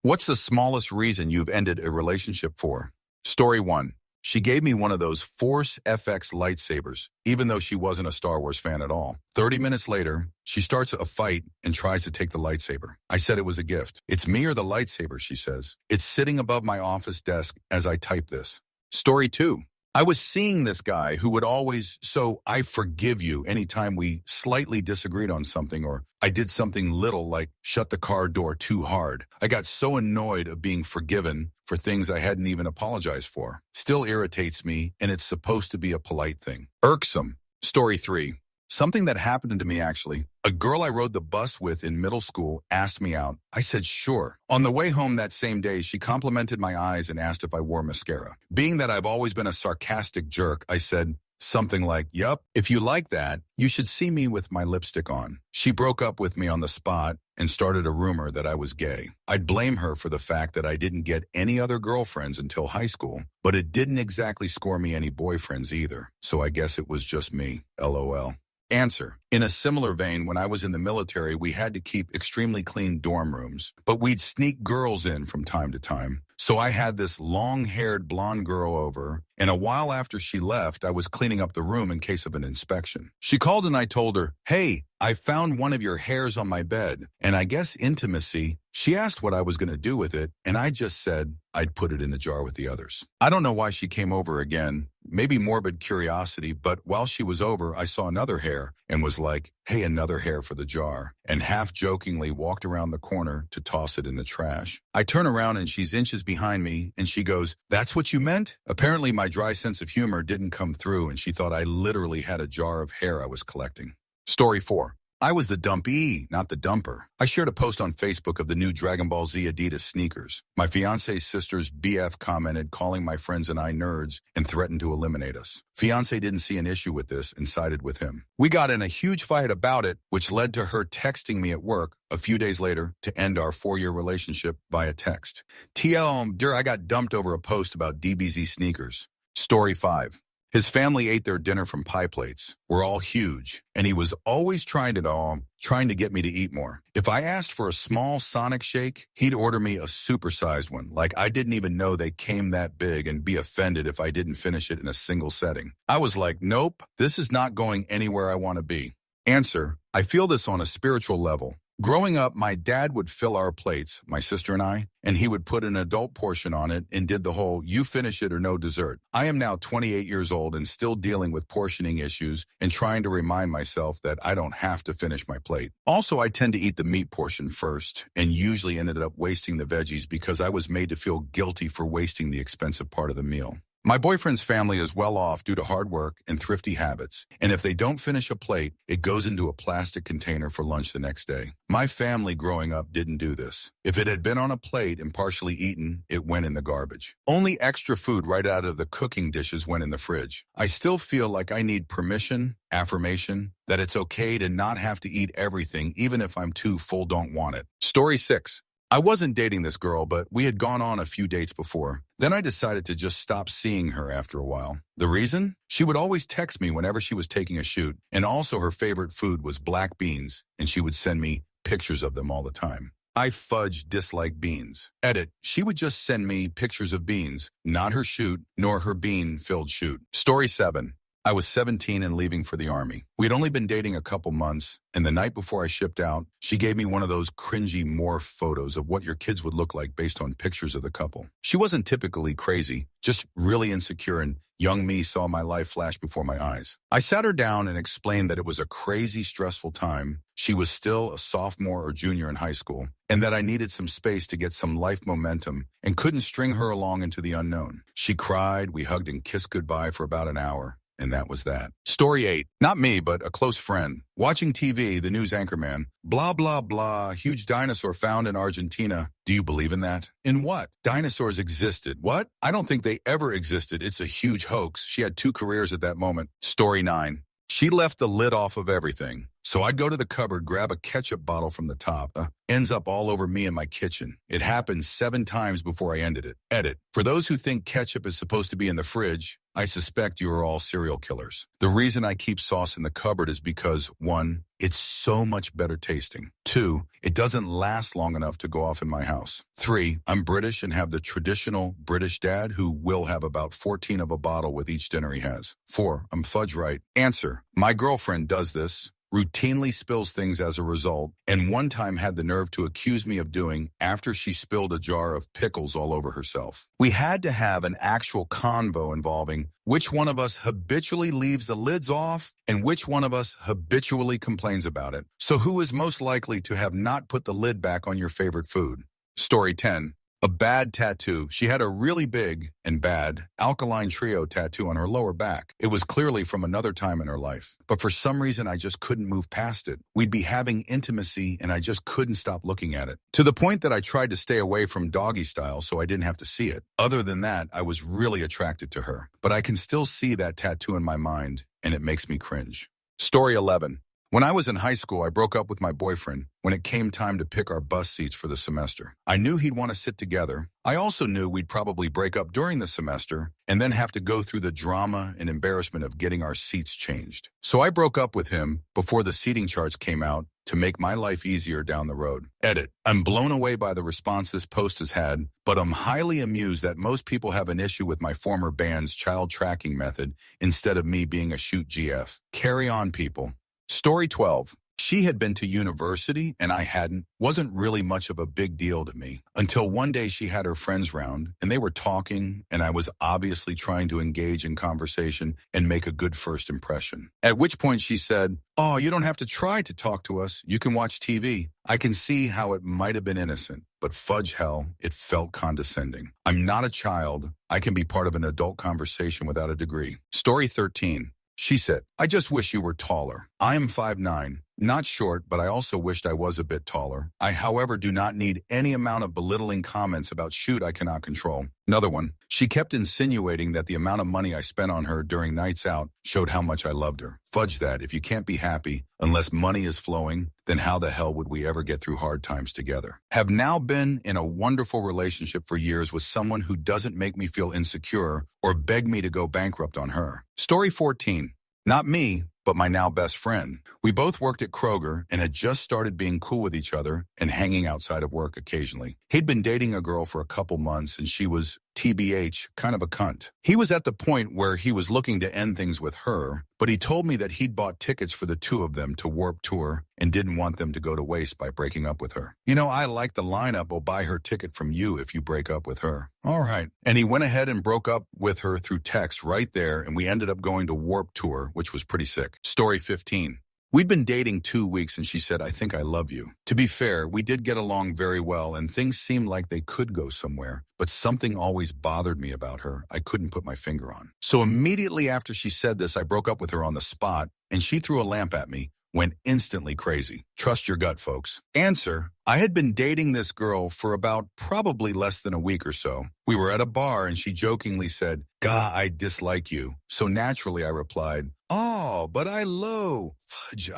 What's the smallest reason you've ended a relationship for? Story 1. She gave me one of those Force FX lightsabers, even though she wasn't a Star Wars fan at all. 30 minutes later, she starts a fight and tries to take the lightsaber. I said it was a gift. It's me or the lightsaber, she says. It's sitting above my office desk as I type this. Story 2. I was seeing this guy who would always, so I forgive you anytime we slightly disagreed on something or I did something little like shut the car door too hard. I got so annoyed of being forgiven for things I hadn't even apologized for. Still irritates me, and it's supposed to be a polite thing. Irksome. Story 3. Something that happened to me actually. A girl I rode the bus with in middle school asked me out. I said sure. On the way home that same day, she complimented my eyes and asked if I wore mascara. Being that I've always been a sarcastic jerk, I said something like, "Yup, if you like that, you should see me with my lipstick on." She broke up with me on the spot and started a rumor that I was gay. I'd blame her for the fact that I didn't get any other girlfriends until high school, but it didn't exactly score me any boyfriends either. So I guess it was just me. LOL. Answer. In a similar vein, when I was in the military, we had to keep extremely clean dorm rooms, but we'd sneak girls in from time to time. So I had this long-haired blonde girl over, and a while after she left, I was cleaning up the room in case of an inspection. She called and I told her, "Hey, I found one of your hairs on my bed." And I guess intimacy, she asked what I was going to do with it, and I just said I'd put it in the jar with the others. I don't know why she came over again, maybe morbid curiosity, but while she was over, I saw another hair and was like, "Hey, another hair for the jar," and half-jokingly walked around the corner to toss it in the trash. I turn around and she's inches behind me, and she goes, "That's what you meant?" Apparently, my dry sense of humor didn't come through, and she thought I literally had a jar of hair I was collecting. Story 4. I was the dumpee, not the dumper. I shared a post on Facebook of the new Dragon Ball Z Adidas sneakers. My fiance's sister's BF commented, calling my friends and I nerds, and threatened to eliminate us. Fiance didn't see an issue with this and sided with him. We got in a huge fight about it, which led to her texting me at work a few days later to end our 4-year relationship via text. Dear, I got dumped over a post about DBZ sneakers. Story 5. His family ate their dinner from pie plates. We're all huge, and he was always trying to get me to eat more. If I asked for a small Sonic shake, he'd order me a supersized one, like I didn't even know they came that big, and be offended if I didn't finish it in a single setting. I was like, nope, this is not going anywhere I want to be. Answer. I feel this on a spiritual level. Growing up, my dad would fill our plates, my sister and I, and he would put an adult portion on it and did the whole, you finish it or no dessert. I am now 28 years old and still dealing with portioning issues and trying to remind myself that I don't have to finish my plate. Also, I tend to eat the meat portion first and usually ended up wasting the veggies because I was made to feel guilty for wasting the expensive part of the meal. My boyfriend's family is well off due to hard work and thrifty habits, and if they don't finish a plate, it goes into a plastic container for lunch the next day. My family growing up didn't do this. If it had been on a plate and partially eaten, it went in the garbage. Only extra food right out of the cooking dishes went in the fridge. I still feel like I need permission, affirmation, that it's okay to not have to eat everything even if I'm too full don't want it. Story 6. I wasn't dating this girl, but we had gone on a few dates before. Then I decided to just stop seeing her after a while. The reason? She would always text me whenever she was taking a shoot, and also her favorite food was black beans, and she would send me pictures of them all the time. I fudge dislike beans. Edit. She would just send me pictures of beans, not her shoot, nor her bean-filled shoot. Story 7. I was 17 and leaving for the Army. We had only been dating a couple months, and the night before I shipped out, she gave me one of those cringy morph photos of what your kids would look like based on pictures of the couple. She wasn't typically crazy, just really insecure, and young me saw my life flash before my eyes. I sat her down and explained that it was a crazy, stressful time. She was still a sophomore or junior in high school, and that I needed some space to get some life momentum and couldn't string her along into the unknown. She cried, we hugged and kissed goodbye for about an hour. And that was that. Story 8. Not me, but a close friend. Watching TV, the news anchorman. Blah, blah, blah. Huge dinosaur found in Argentina. Do you believe in that? In what? Dinosaurs existed. What? I don't think they ever existed. It's a huge hoax. She had 2 careers at that moment. Story 9. She left the lid off of everything. So I'd go to the cupboard, grab a ketchup bottle from the top, ends up all over me in my kitchen. It happened 7 times before I ended it. Edit. For those who think ketchup is supposed to be in the fridge, I suspect you are all serial killers. The reason I keep sauce in the cupboard is because 1, it's so much better tasting. 2, it doesn't last long enough to go off in my house. 3, I'm British and have the traditional British dad who will have about 14 of a bottle with each dinner he has. 4, I'm fudge right. Answer. My girlfriend does this, routinely spills things as a result, and one time had the nerve to accuse me of doing after she spilled a jar of pickles all over herself. We had to have an actual convo involving which one of us habitually leaves the lids off and which one of us habitually complains about it. So who is most likely to have not put the lid back on your favorite food? Story 10. A bad tattoo. She had a really big and bad alkaline trio tattoo on her lower back. It was clearly from another time in her life, but for some reason I just couldn't move past it. We'd be having intimacy and I just couldn't stop looking at it. To the point that I tried to stay away from doggy style so I didn't have to see it. Other than that, I was really attracted to her, but I can still see that tattoo in my mind and it makes me cringe. Story 11. When I was in high school, I broke up with my boyfriend when it came time to pick our bus seats for the semester. I knew he'd want to sit together. I also knew we'd probably break up during the semester and then have to go through the drama and embarrassment of getting our seats changed. So I broke up with him before the seating charts came out to make my life easier down the road. Edit. I'm blown away by the response this post has had, but I'm highly amused that most people have an issue with my former band's child tracking method instead of me being a shoot GF. Carry on, people. Story 12. She had been to university and I hadn't. Wasn't really much of a big deal to me until one day she had her friends round and they were talking and I was obviously trying to engage in conversation and make a good first impression. At which point she said, "Oh, you don't have to try to talk to us. You can watch TV." I can see how it might have been innocent, but fudge hell, it felt condescending. I'm not a child. I can be part of an adult conversation without a degree. Story 13. She said, "I just wish you were taller. I am 5'9", not short, but I also wished I was a bit taller. I, however, do not need any amount of belittling comments about shoot I cannot control." Another one. She kept insinuating that the amount of money I spent on her during nights out showed how much I loved her. Fudge that. If you can't be happy unless money is flowing, then how the hell would we ever get through hard times together? Have now been in a wonderful relationship for years with someone who doesn't make me feel insecure or beg me to go bankrupt on her. Story 14. Not me, but my now best friend. We both worked at Kroger and had just started being cool with each other and hanging outside of work occasionally. He'd been dating a girl for a couple months and she was, TBH, kind of a cunt. He was at the point where he was looking to end things with her, but he told me that he'd bought tickets for the two of them to Warped Tour and didn't want them to go to waste by breaking up with her. "You know, I like the lineup. I'll buy her ticket from you if you break up with her." All right. And he went ahead and broke up with her through text right there, and we ended up going to Warped Tour, which was pretty sick. Story 15. We'd been dating 2 weeks and she said, "I think I love you." To be fair, we did get along very well and things seemed like they could go somewhere, but something always bothered me about her I couldn't put my finger on. So immediately after she said this, I broke up with her on the spot and she threw a lamp at me. Went instantly crazy. Trust your gut, folks. Answer. I had been dating this girl for about probably less than a week or so. We were at a bar and she jokingly said, "Gah, I dislike you." So naturally I replied, "Oh, but I low. Fudge.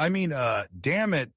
Damn it.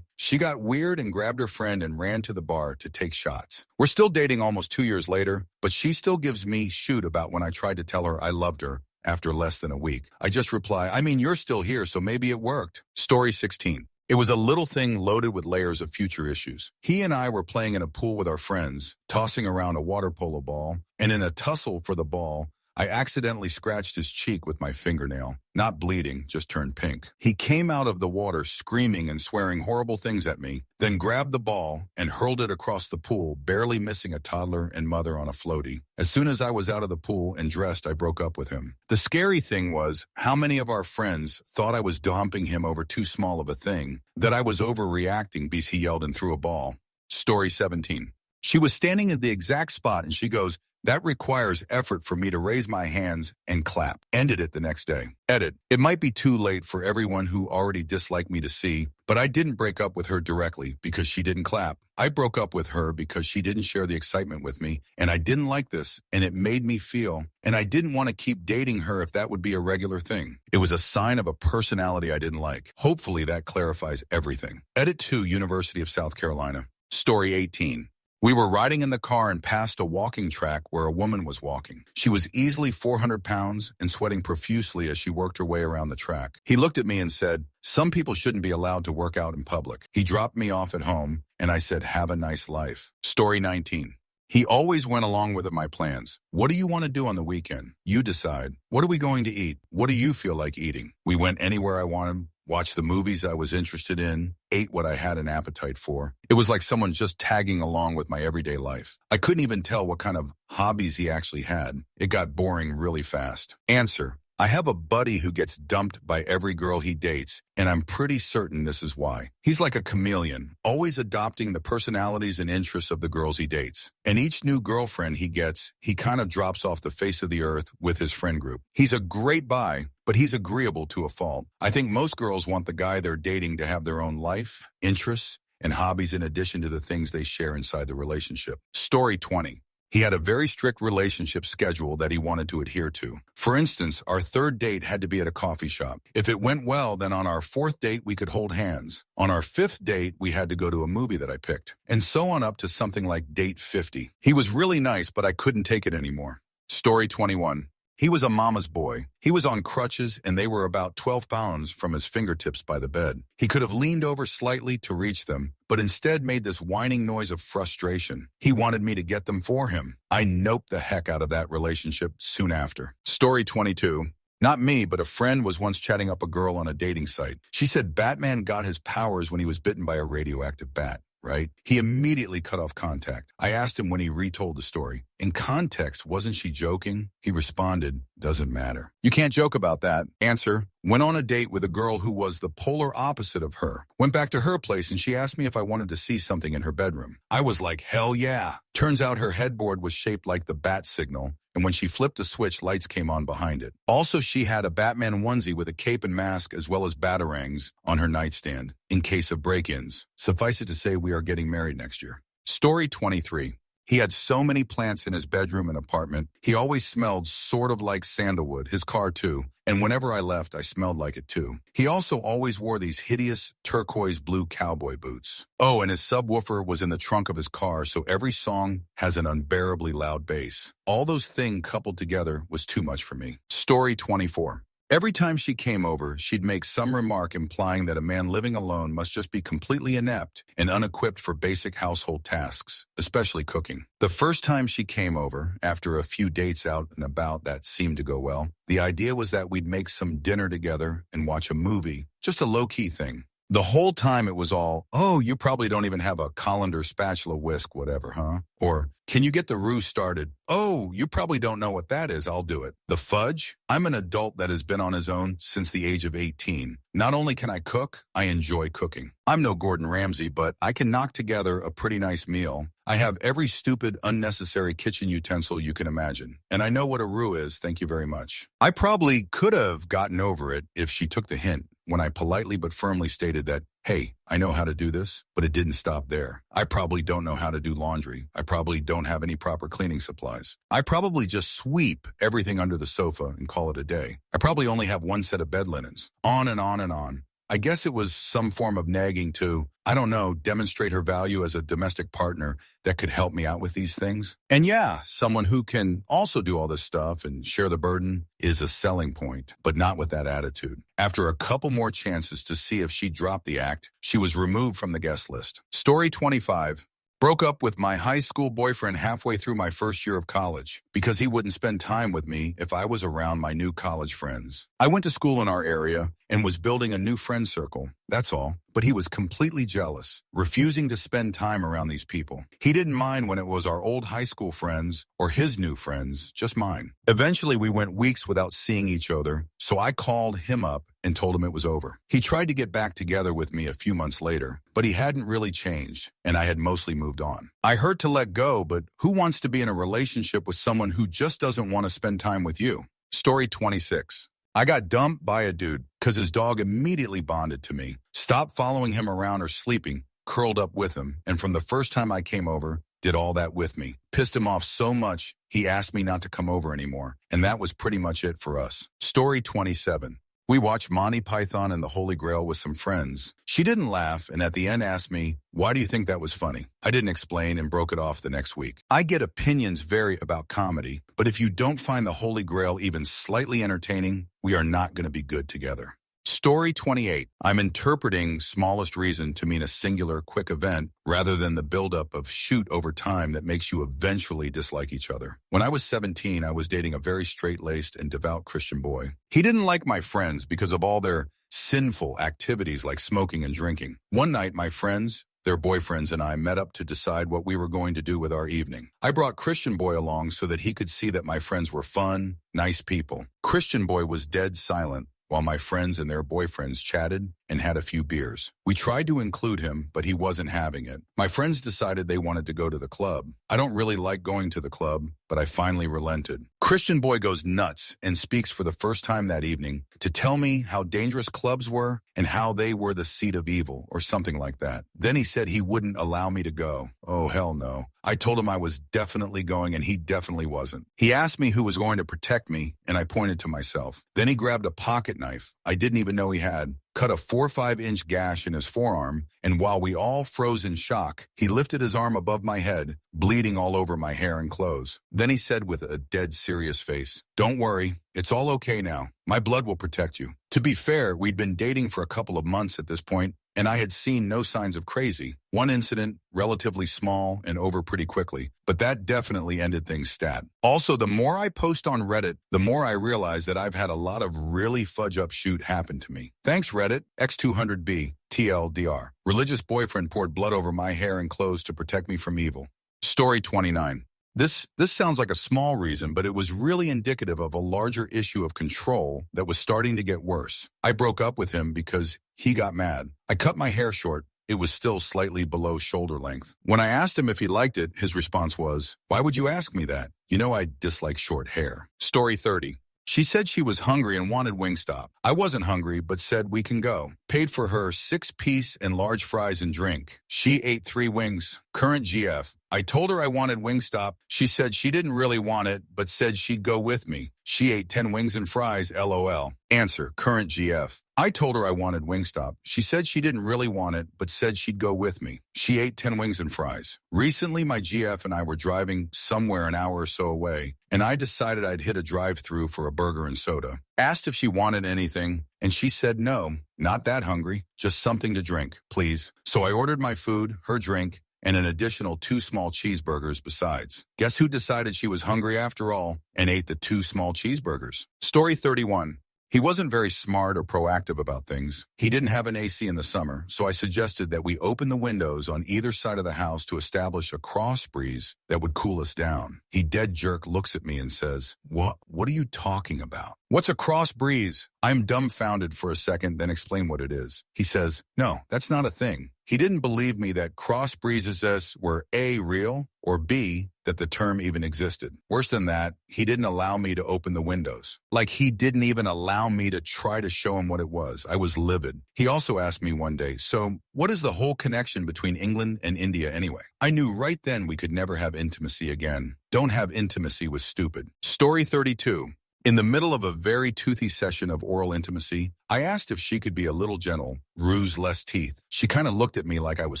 She got weird and grabbed her friend and ran to the bar to take shots. We're still dating almost 2 years later, but she still gives me shoot about when I tried to tell her I loved her. After less than a week, I just reply, "You're still here, so maybe it worked." Story 16. It was a little thing loaded with layers of future issues. He and I were playing in a pool with our friends, tossing around a water polo ball, and in a tussle for the ball, I accidentally scratched his cheek with my fingernail. Not bleeding, just turned pink. He came out of the water screaming and swearing horrible things at me, then grabbed the ball and hurled it across the pool, barely missing a toddler and mother on a floaty. As soon as I was out of the pool and dressed, I broke up with him. The scary thing was how many of our friends thought I was dumping him over too small of a thing, that I was overreacting because he yelled and threw a ball. Story 17. She was standing at the exact spot and she goes, That requires effort for me to raise my hands and clap. Ended it the next day. Edit. It might be too late for everyone who already disliked me to see, but I didn't break up with her directly because she didn't clap. I broke up with her because she didn't share the excitement with me, and I didn't like this, and it made me feel, and I didn't want to keep dating her if that would be a regular thing. It was a sign of a personality I didn't like. Hopefully that clarifies everything. Edit 2, University of South Carolina. Story 18. We were riding in the car and passed a walking track where a woman was walking. She was easily 400 pounds and sweating profusely as she worked her way around the track. He looked at me and said, "Some people shouldn't be allowed to work out in public." He dropped me off at home, and I said, "Have a nice life." Story 19. He always went along with my plans. "What do you want to do on the weekend? You decide. What are we going to eat? What do you feel like eating?" We went anywhere I wanted, watched the movies I was interested in, ate what I had an appetite for. It was like someone just tagging along with my everyday life. I couldn't even tell what kind of hobbies he actually had. It got boring really fast. Answer. I have a buddy who gets dumped by every girl he dates, and I'm pretty certain this is why. He's like a chameleon, always adopting the personalities and interests of the girls he dates. And each new girlfriend he gets, he kind of drops off the face of the earth with his friend group. He's a great buy, but he's agreeable to a fault. I think most girls want the guy they're dating to have their own life, interests, and hobbies in addition to the things they share inside the relationship. Story 20. He had a very strict relationship schedule that he wanted to adhere to. For instance, our third date had to be at a coffee shop. If it went well, then on our fourth date, we could hold hands. On our fifth date, we had to go to a movie that I picked. And so on up to something like date 50. He was really nice, but I couldn't take it anymore. Story 21. He was a mama's boy. He was on crutches, and they were about 12 pounds from his fingertips by the bed. He could have leaned over slightly to reach them, but instead made this whining noise of frustration. He wanted me to get them for him. I noped the heck out of that relationship soon after. Story 22. Not me, but a friend was once chatting up a girl on a dating site. She said Batman got his powers when he was bitten by a radioactive bat. Right? He immediately cut off contact. I asked him when he retold the story. In context, wasn't she joking? He responded, "Doesn't matter." You can't joke about that. Answer, went on a date with a girl who was the polar opposite of her. Went back to her place and she asked me if I wanted to see something in her bedroom. I was like, hell yeah. Turns out her headboard was shaped like the bat signal, and when she flipped a switch, lights came on behind it. Also, she had a Batman onesie with a cape and mask as well as batarangs on her nightstand in case of break-ins. Suffice it to say, we are getting married next year. Story 23. He had so many plants in his bedroom and apartment. He always smelled sort of like sandalwood, his car too. And whenever I left, I smelled like it too. He also always wore these hideous turquoise blue cowboy boots. Oh, and his subwoofer was in the trunk of his car, so every song has an unbearably loud bass. All those things coupled together was too much for me. Story 24. Every time she came over, she'd make some remark implying that a man living alone must just be completely inept and unequipped for basic household tasks, especially cooking. The first time she came over, after a few dates out and about that seemed to go well, the idea was that we'd make some dinner together and watch a movie, just a low-key thing. The whole time it was all, "Oh, you probably don't even have a colander, spatula, whisk, whatever, huh?" Or, "Can you get the roux started?" "Oh, you probably don't know what that is. I'll do it." The fudge? I'm an adult that has been on his own since the age of 18. Not only can I cook, I enjoy cooking. I'm no Gordon Ramsay, but I can knock together a pretty nice meal. I have every stupid, unnecessary kitchen utensil you can imagine. And I know what a roux is, thank you very much. I probably could have gotten over it if she took the hint when I politely but firmly stated that, "Hey, I know how to do this," but it didn't stop there. I probably don't know how to do laundry. I probably don't have any proper cleaning supplies. I probably just sweep everything under the sofa and call it a day. I probably only have one set of bed linens. On and on and on. I guess it was some form of nagging to, I don't know, demonstrate her value as a domestic partner that could help me out with these things. And yeah, someone who can also do all this stuff and share the burden is a selling point, but not with that attitude. After a couple more chances to see if she dropped the act, she was removed from the guest list. Story 25. Broke up with my high school boyfriend halfway through my first year of college because he wouldn't spend time with me if I was around my new college friends. I went to school in our area and was building a new friend circle. that's all. But he was completely jealous, refusing to spend time around these people. He didn't mind when it was our old high school friends or his new friends, just mine. Eventually, we went weeks without seeing each other, so I called him up and told him it was over. He tried to get back together with me a few months later, but he hadn't really changed, and I had mostly moved on. I hurt to let go, but who wants to be in a relationship with someone who just doesn't want to spend time with you? Story 26. I got dumped by a dude because his dog immediately bonded to me, stopped following him around or sleeping, curled up with him, and from the first time I came over, did all that with me. Pissed him off so much, he asked me not to come over anymore, and that was pretty much it for us. Story 27. We watched Monty Python and the Holy Grail with some friends. She didn't laugh and at the end asked me, "Why do you think that was funny?" I didn't explain and broke it off the next week. I get opinions vary about comedy, but if you don't find the Holy Grail even slightly entertaining, we are not going to be good together. Story 28. I'm interpreting smallest reason to mean a singular quick event rather than the buildup of shoot over time that makes you eventually dislike each other. When I was 17, I was dating a very straight-laced and devout Christian boy. He didn't like my friends because of all their sinful activities like smoking and drinking. One night, my friends, their boyfriends, and I met up to decide what we were going to do with our evening. I brought Christian Boy along so that he could see that my friends were fun, nice people. Christian Boy was dead silent, while my friends and their boyfriends chatted and had a few beers. We tried to include him, but he wasn't having it. My friends decided they wanted to go to the club. I don't really like going to the club, but I finally relented. Christian Boy goes nuts and speaks for the first time that evening to tell me how dangerous clubs were and how they were the seat of evil or something like that. Then he said he wouldn't allow me to go. Oh, hell no. I told him I was definitely going and he definitely wasn't. He asked me who was going to protect me and I pointed to myself. Then he grabbed a pocket knife I didn't even know he had, cut a 4 or 5 inch gash in his forearm, and while we all froze in shock, he lifted his arm above my head, bleeding all over my hair and clothes. Then he said with a dead serious face, "Don't worry, it's all okay now. My blood will protect you." To be fair, we'd been dating for a couple of months at this point, and I had seen no signs of crazy. One incident, relatively small and over pretty quickly, but that definitely ended things stat. Also, the more I post on Reddit, the more I realize that I've had a lot of really fudge-up shit happen to me. Thanks, Reddit, X200B, TLDR. Religious boyfriend poured blood over my hair and clothes to protect me from evil. Story 29. This sounds like a small reason, but it was really indicative of a larger issue of control that was starting to get worse. I broke up with him because he got mad. I cut my hair short. It was still slightly below shoulder length. When I asked him if he liked it, his response was, "Why would you ask me that? You know I dislike short hair." Story 30. She said she was hungry and wanted Wingstop. I wasn't hungry, but said we can go. Paid for her 6-piece and large fries and drink. She ate 3 wings. Current GF. I told her I wanted Wingstop. She said she didn't really want it, but said she'd go with me. She ate 10 wings and fries, LOL. Answer, current GF. I told her I wanted Wingstop. She said she didn't really want it, but said she'd go with me. She ate 10 wings and fries. Recently, my GF and I were driving somewhere an hour or so away, and I decided I'd hit a drive-thru for a burger and soda. Asked if she wanted anything, and she said no, not that hungry, just something to drink, please. So I ordered my food, her drink, and an additional 2 small cheeseburgers besides. Guess who decided she was hungry after all and ate the 2 small cheeseburgers? Story 31. He wasn't very smart or proactive about things. He didn't have an AC in the summer, so I suggested that we open the windows on either side of the house to establish a cross breeze that would cool us down. He dead jerk looks at me and says, What are you talking about? What's a cross breeze? I'm dumbfounded for a second, then explain what it is. He says, no, that's not a thing. He didn't believe me that cross breezes were A, real, or B, that the term even existed. Worse than that, he didn't allow me to open the windows. Like he didn't even allow me to try to show him what it was. I was livid. He also asked me one day, so what is the whole connection between England and India anyway? I knew right then we could never have intimacy again. Don't have intimacy with stupid. Story 32. In the middle of a very toothy session of oral intimacy, I asked if she could be a little gentle, ruse less teeth. She kind of looked at me like I was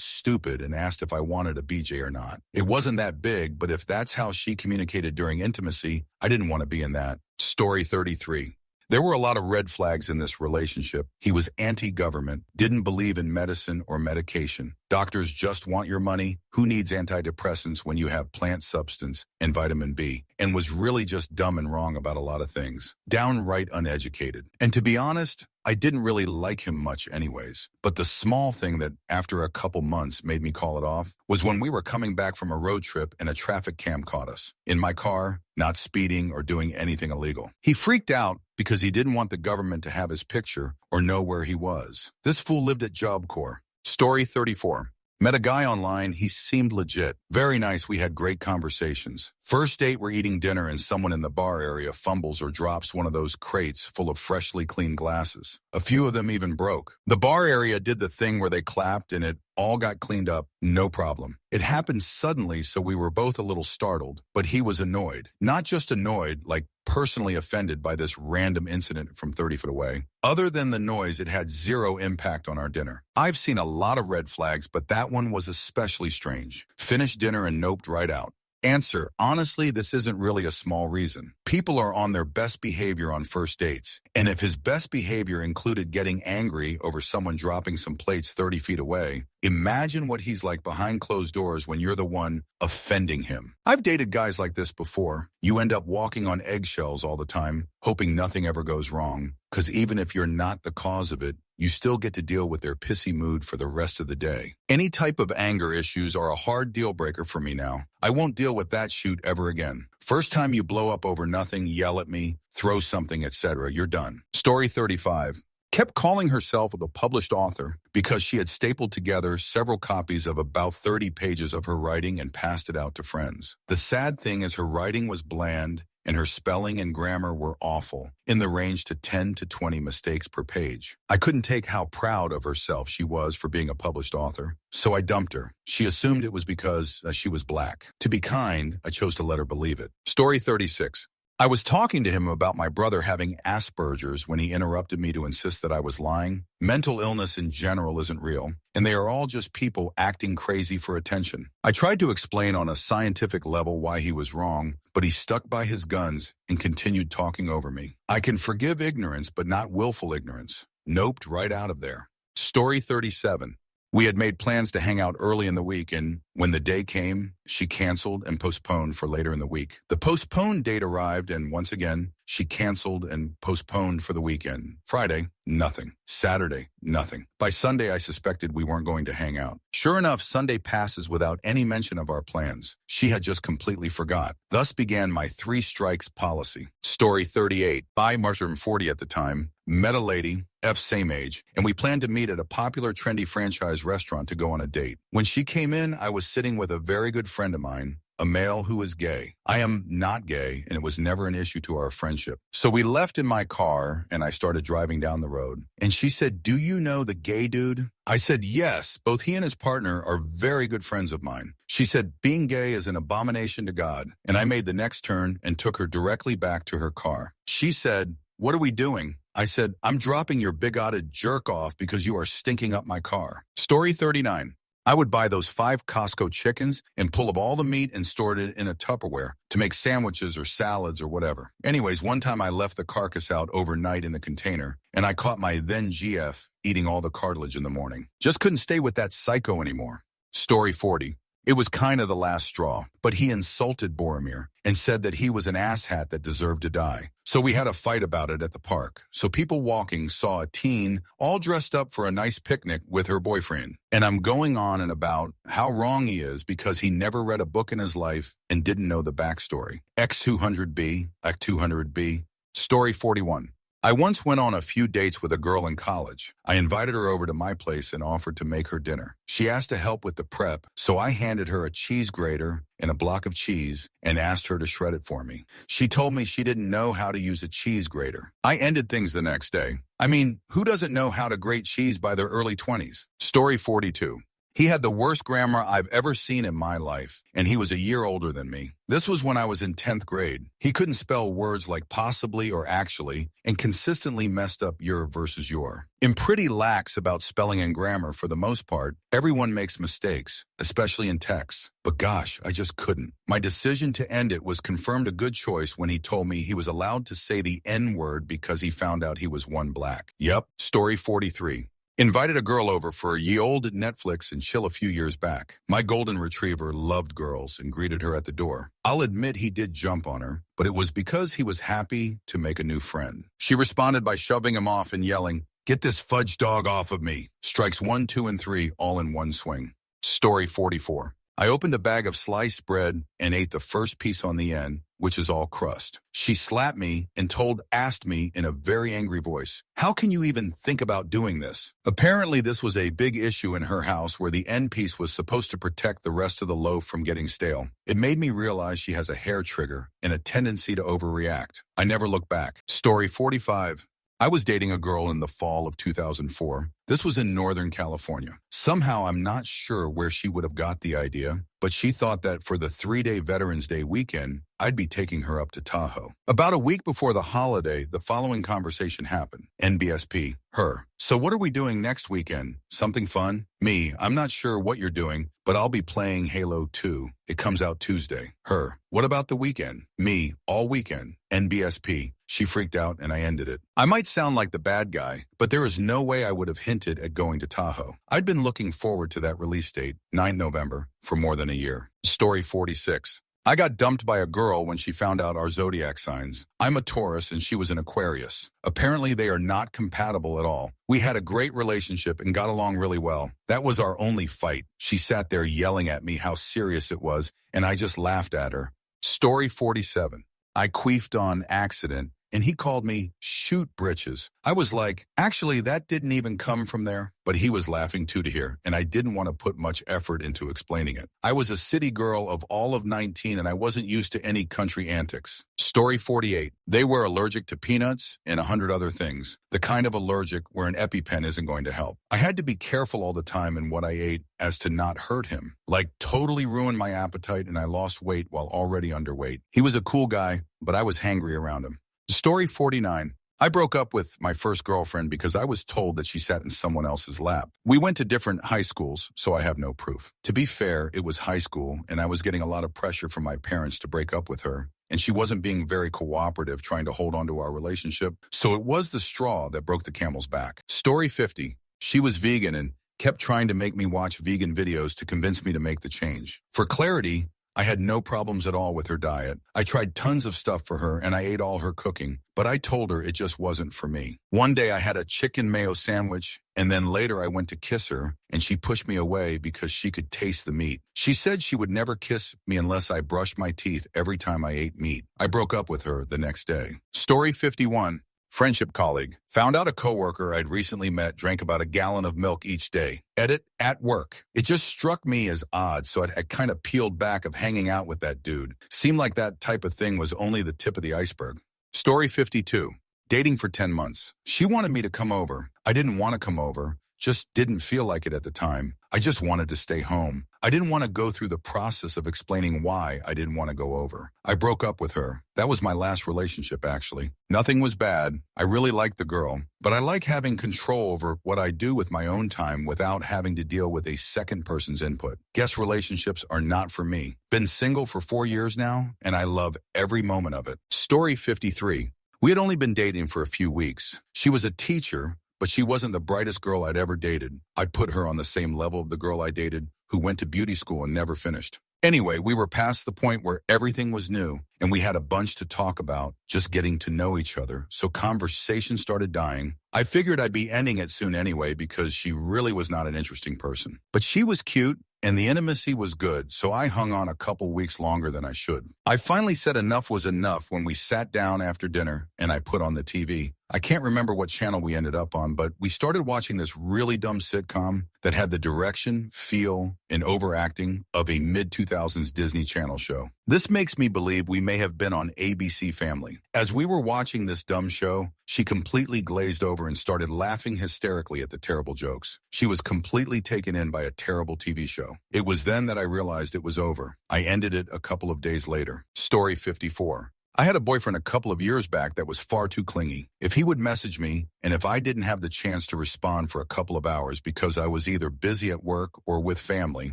stupid and asked if I wanted a BJ or not. It wasn't that big, but if that's how she communicated during intimacy, I didn't want to be in that. Story 33. There were a lot of red flags in this relationship. He was anti-government, didn't believe in medicine or medication. Doctors just want your money. Who needs antidepressants when you have plant substance and vitamin B? And was really just dumb and wrong about a lot of things. Downright uneducated. And to be honest, I didn't really like him much anyways. But the small thing that, after a couple months, made me call it off was when we were coming back from a road trip and a traffic cam caught us. In my car, not speeding or doing anything illegal. He freaked out because he didn't want the government to have his picture or know where he was. This fool lived at Job Corps. Story 34. Met a guy online, he seemed legit. Very nice, we had great conversations. First date, we're eating dinner and someone in the bar area fumbles or drops one of those crates full of freshly cleaned glasses. A few of them even broke. The bar area did the thing where they clapped and it all got cleaned up, no problem. It happened suddenly, so we were both a little startled, but he was annoyed. Not just annoyed, like personally offended by this random incident from 30 feet away. Other than the noise, it had zero impact on our dinner. I've seen a lot of red flags, but that one was especially strange. Finished dinner and noped right out. Answer, honestly, this isn't really a small reason. People are on their best behavior on first dates. And if his best behavior included getting angry over someone dropping some plates 30 feet away, imagine what he's like behind closed doors when you're the one offending him. I've dated guys like this before. You end up walking on eggshells all the time, hoping nothing ever goes wrong. Because even if you're not the cause of it, you still get to deal with their pissy mood for the rest of the day. Any type of anger issues are a hard deal breaker for me now. I won't deal with that shoot ever again. First time you blow up over nothing, yell at me, throw something, etc., you're done. Story 35. Kept calling herself a published author because she had stapled together several copies of about 30 pages of her writing and passed it out to friends. The sad thing is her writing was bland and her spelling and grammar were awful, in the range to 10 to 20 mistakes per page. I couldn't take how proud of herself she was for being a published author, so I dumped her. She assumed it was because she was black. To be kind, I chose to let her believe it. Story 36. I was talking to him about my brother having Asperger's when he interrupted me to insist that I was lying. Mental illness in general isn't real, and they are all just people acting crazy for attention. I tried to explain on a scientific level why he was wrong, but he stuck by his guns and continued talking over me. I can forgive ignorance, but not willful ignorance. Noped right out of there. Story 37. We had made plans to hang out early in the week, and when the day came, she canceled and postponed for later in the week. The postponed date arrived, and once again, she canceled and postponed for the weekend. Friday, nothing. Saturday, nothing. By Sunday, I suspected we weren't going to hang out. Sure enough, Sunday passes without any mention of our plans. She had just completely forgot. Thus began my 3 strikes policy. Story 38. I, Martin 40 at the time, met a lady, same age, and we planned to meet at a popular trendy franchise restaurant to go on a date. When she came in, I was sitting with a very good friend of mine, a male who is gay. I am not gay, and it was never an issue to our friendship. So we left in my car, and I started driving down the road. And she said, "Do you know the gay dude?" I said, "Yes, both he and his partner are very good friends of mine." She said, "Being gay is an abomination to God." And I made the next turn and took her directly back to her car. She said, "What are we doing?" I said, "I'm dropping your bigoted jerk off because you are stinking up my car." Story 39. I would buy those 5 Costco chickens and pull up all the meat and store it in a Tupperware to make sandwiches or salads or whatever. Anyways, one time I left the carcass out overnight in the container, and I caught my then GF eating all the cartilage in the morning. Just couldn't stay with that psycho anymore. Story 40. It was kind of the last straw, but he insulted Boromir and said that he was an asshat that deserved to die. So we had a fight about it at the park. So people walking saw a teen all dressed up for a nice picnic with her boyfriend. And I'm going on and about how wrong he is because he never read a book in his life and didn't know the backstory. X200B, Act 200B. Story 41. I once went on a few dates with a girl in college. I invited her over to my place and offered to make her dinner. She asked to help with the prep, so I handed her a cheese grater and a block of cheese and asked her to shred it for me. She told me she didn't know how to use a cheese grater. I ended things the next day. I mean, who doesn't know how to grate cheese by their early 20s? Story 42. He had the worst grammar I've ever seen in my life, and he was a year older than me. This was when I was in 10th grade. He couldn't spell words like possibly or actually, and consistently messed up your versus your. I'm pretty lax about spelling and grammar for the most part. Everyone makes mistakes, especially in texts. But gosh, I just couldn't. My decision to end it was confirmed a good choice when he told me he was allowed to say the N-word because he found out he was one black. Yep, story 43. Invited a girl over for ye old Netflix and chill a few years back. My golden retriever loved girls and greeted her at the door. I'll admit he did jump on her, but it was because he was happy to make a new friend. She responded by shoving him off and yelling, Get this fudge dog off of me. Strikes 1, 2, and 3 all in one swing. Story 44. I opened a bag of sliced bread and ate the first piece on the end, which is all crust. She slapped me and asked me in a very angry voice, "How can you even think about doing this?" Apparently, this was a big issue in her house where the end piece was supposed to protect the rest of the loaf from getting stale. It made me realize she has a hair trigger and a tendency to overreact. I never looked back. Story 45. I was dating a girl in the fall of 2004. This was in Northern California. Somehow, I'm not sure where she would have got the idea, but she thought that for the 3-day Veterans Day weekend, I'd be taking her up to Tahoe. About a week before the holiday, the following conversation happened. NBSP, her. "So what are we doing next weekend? Something fun?" Me, "I'm not sure what you're doing, but I'll be playing Halo 2. It comes out Tuesday." Her, "What about the weekend?" Me, "All weekend." NBSP. She freaked out and I ended it. I might sound like the bad guy, but there is no way I would have hinted at going to Tahoe. I'd been looking forward to that release date, 9 November, for more than a year. Story 46. I got dumped by a girl when she found out our zodiac signs. I'm a Taurus and she was an Aquarius. Apparently they are not compatible at all. We had a great relationship and got along really well. That was our only fight. She sat there yelling at me how serious it was, and I just laughed at her. Story 47. I queefed on accident, and he called me shoot britches. I was like, actually, that didn't even come from there. But he was laughing too to hear, and I didn't want to put much effort into explaining it. I was a city girl of all of 19, and I wasn't used to any country antics. Story 48. They were allergic to peanuts and 100 other things. The kind of allergic where an EpiPen isn't going to help. I had to be careful all the time in what I ate as to not hurt him. Like totally ruined my appetite, and I lost weight while already underweight. He was a cool guy, but I was hangry around him. Story 49. I broke up with my first girlfriend because I was told that she sat in someone else's lap. We went to different high schools, so I have no proof. To be fair, it was high school, and I was getting a lot of pressure from my parents to break up with her, and she wasn't being very cooperative trying to hold on to our relationship, so it was the straw that broke the camel's back. Story 50. She was vegan and kept trying to make me watch vegan videos to convince me to make the change. For clarity, I had no problems at all with her diet. I tried tons of stuff for her and I ate all her cooking, but I told her it just wasn't for me. One day I had a chicken mayo sandwich, and then later I went to kiss her and she pushed me away because she could taste the meat. She said she would never kiss me unless I brushed my teeth every time I ate meat. I broke up with her the next day. Story 51. Friendship colleague. Found out a coworker I'd recently met drank about a gallon of milk each day. Edit, at work. It just struck me as odd, so I kind of peeled back of hanging out with that dude. Seemed like that type of thing was only the tip of the iceberg. Story 52. Dating for 10 months. She wanted me to come over. I didn't want to come over. Just didn't feel like it at the time. I just wanted to stay home. I didn't want to go through the process of explaining why I didn't want to go over. I broke up with her. That was my last relationship, actually. Nothing was bad. I really liked the girl, but I like having control over what I do with my own time without having to deal with a second person's input. Guess relationships are not for me. Been single for 4 years now, and I love every moment of it. Story 53. We had only been dating for a few weeks. She was a teacher, but she wasn't the brightest girl I'd ever dated. I'd put her on the same level of the girl I dated who went to beauty school and never finished. Anyway, we were past the point where everything was new, and we had a bunch to talk about, just getting to know each other, so conversation started dying. I figured I'd be ending it soon anyway because she really was not an interesting person. But she was cute, and the intimacy was good, so I hung on a couple weeks longer than I should. I finally said enough was enough when we sat down after dinner, and I put on the TV. I can't remember what channel we ended up on, but we started watching this really dumb sitcom that had the direction, feel, and overacting of a mid-2000s Disney Channel show. This makes me believe we may have been on ABC Family. As we were watching this dumb show, she completely glazed over and started laughing hysterically at the terrible jokes. She was completely taken in by a terrible TV show. It was then that I realized it was over. I ended it a couple of days later. Story 54. I had a boyfriend a couple of years back that was far too clingy. If he would message me, and if I didn't have the chance to respond for a couple of hours because I was either busy at work or with family,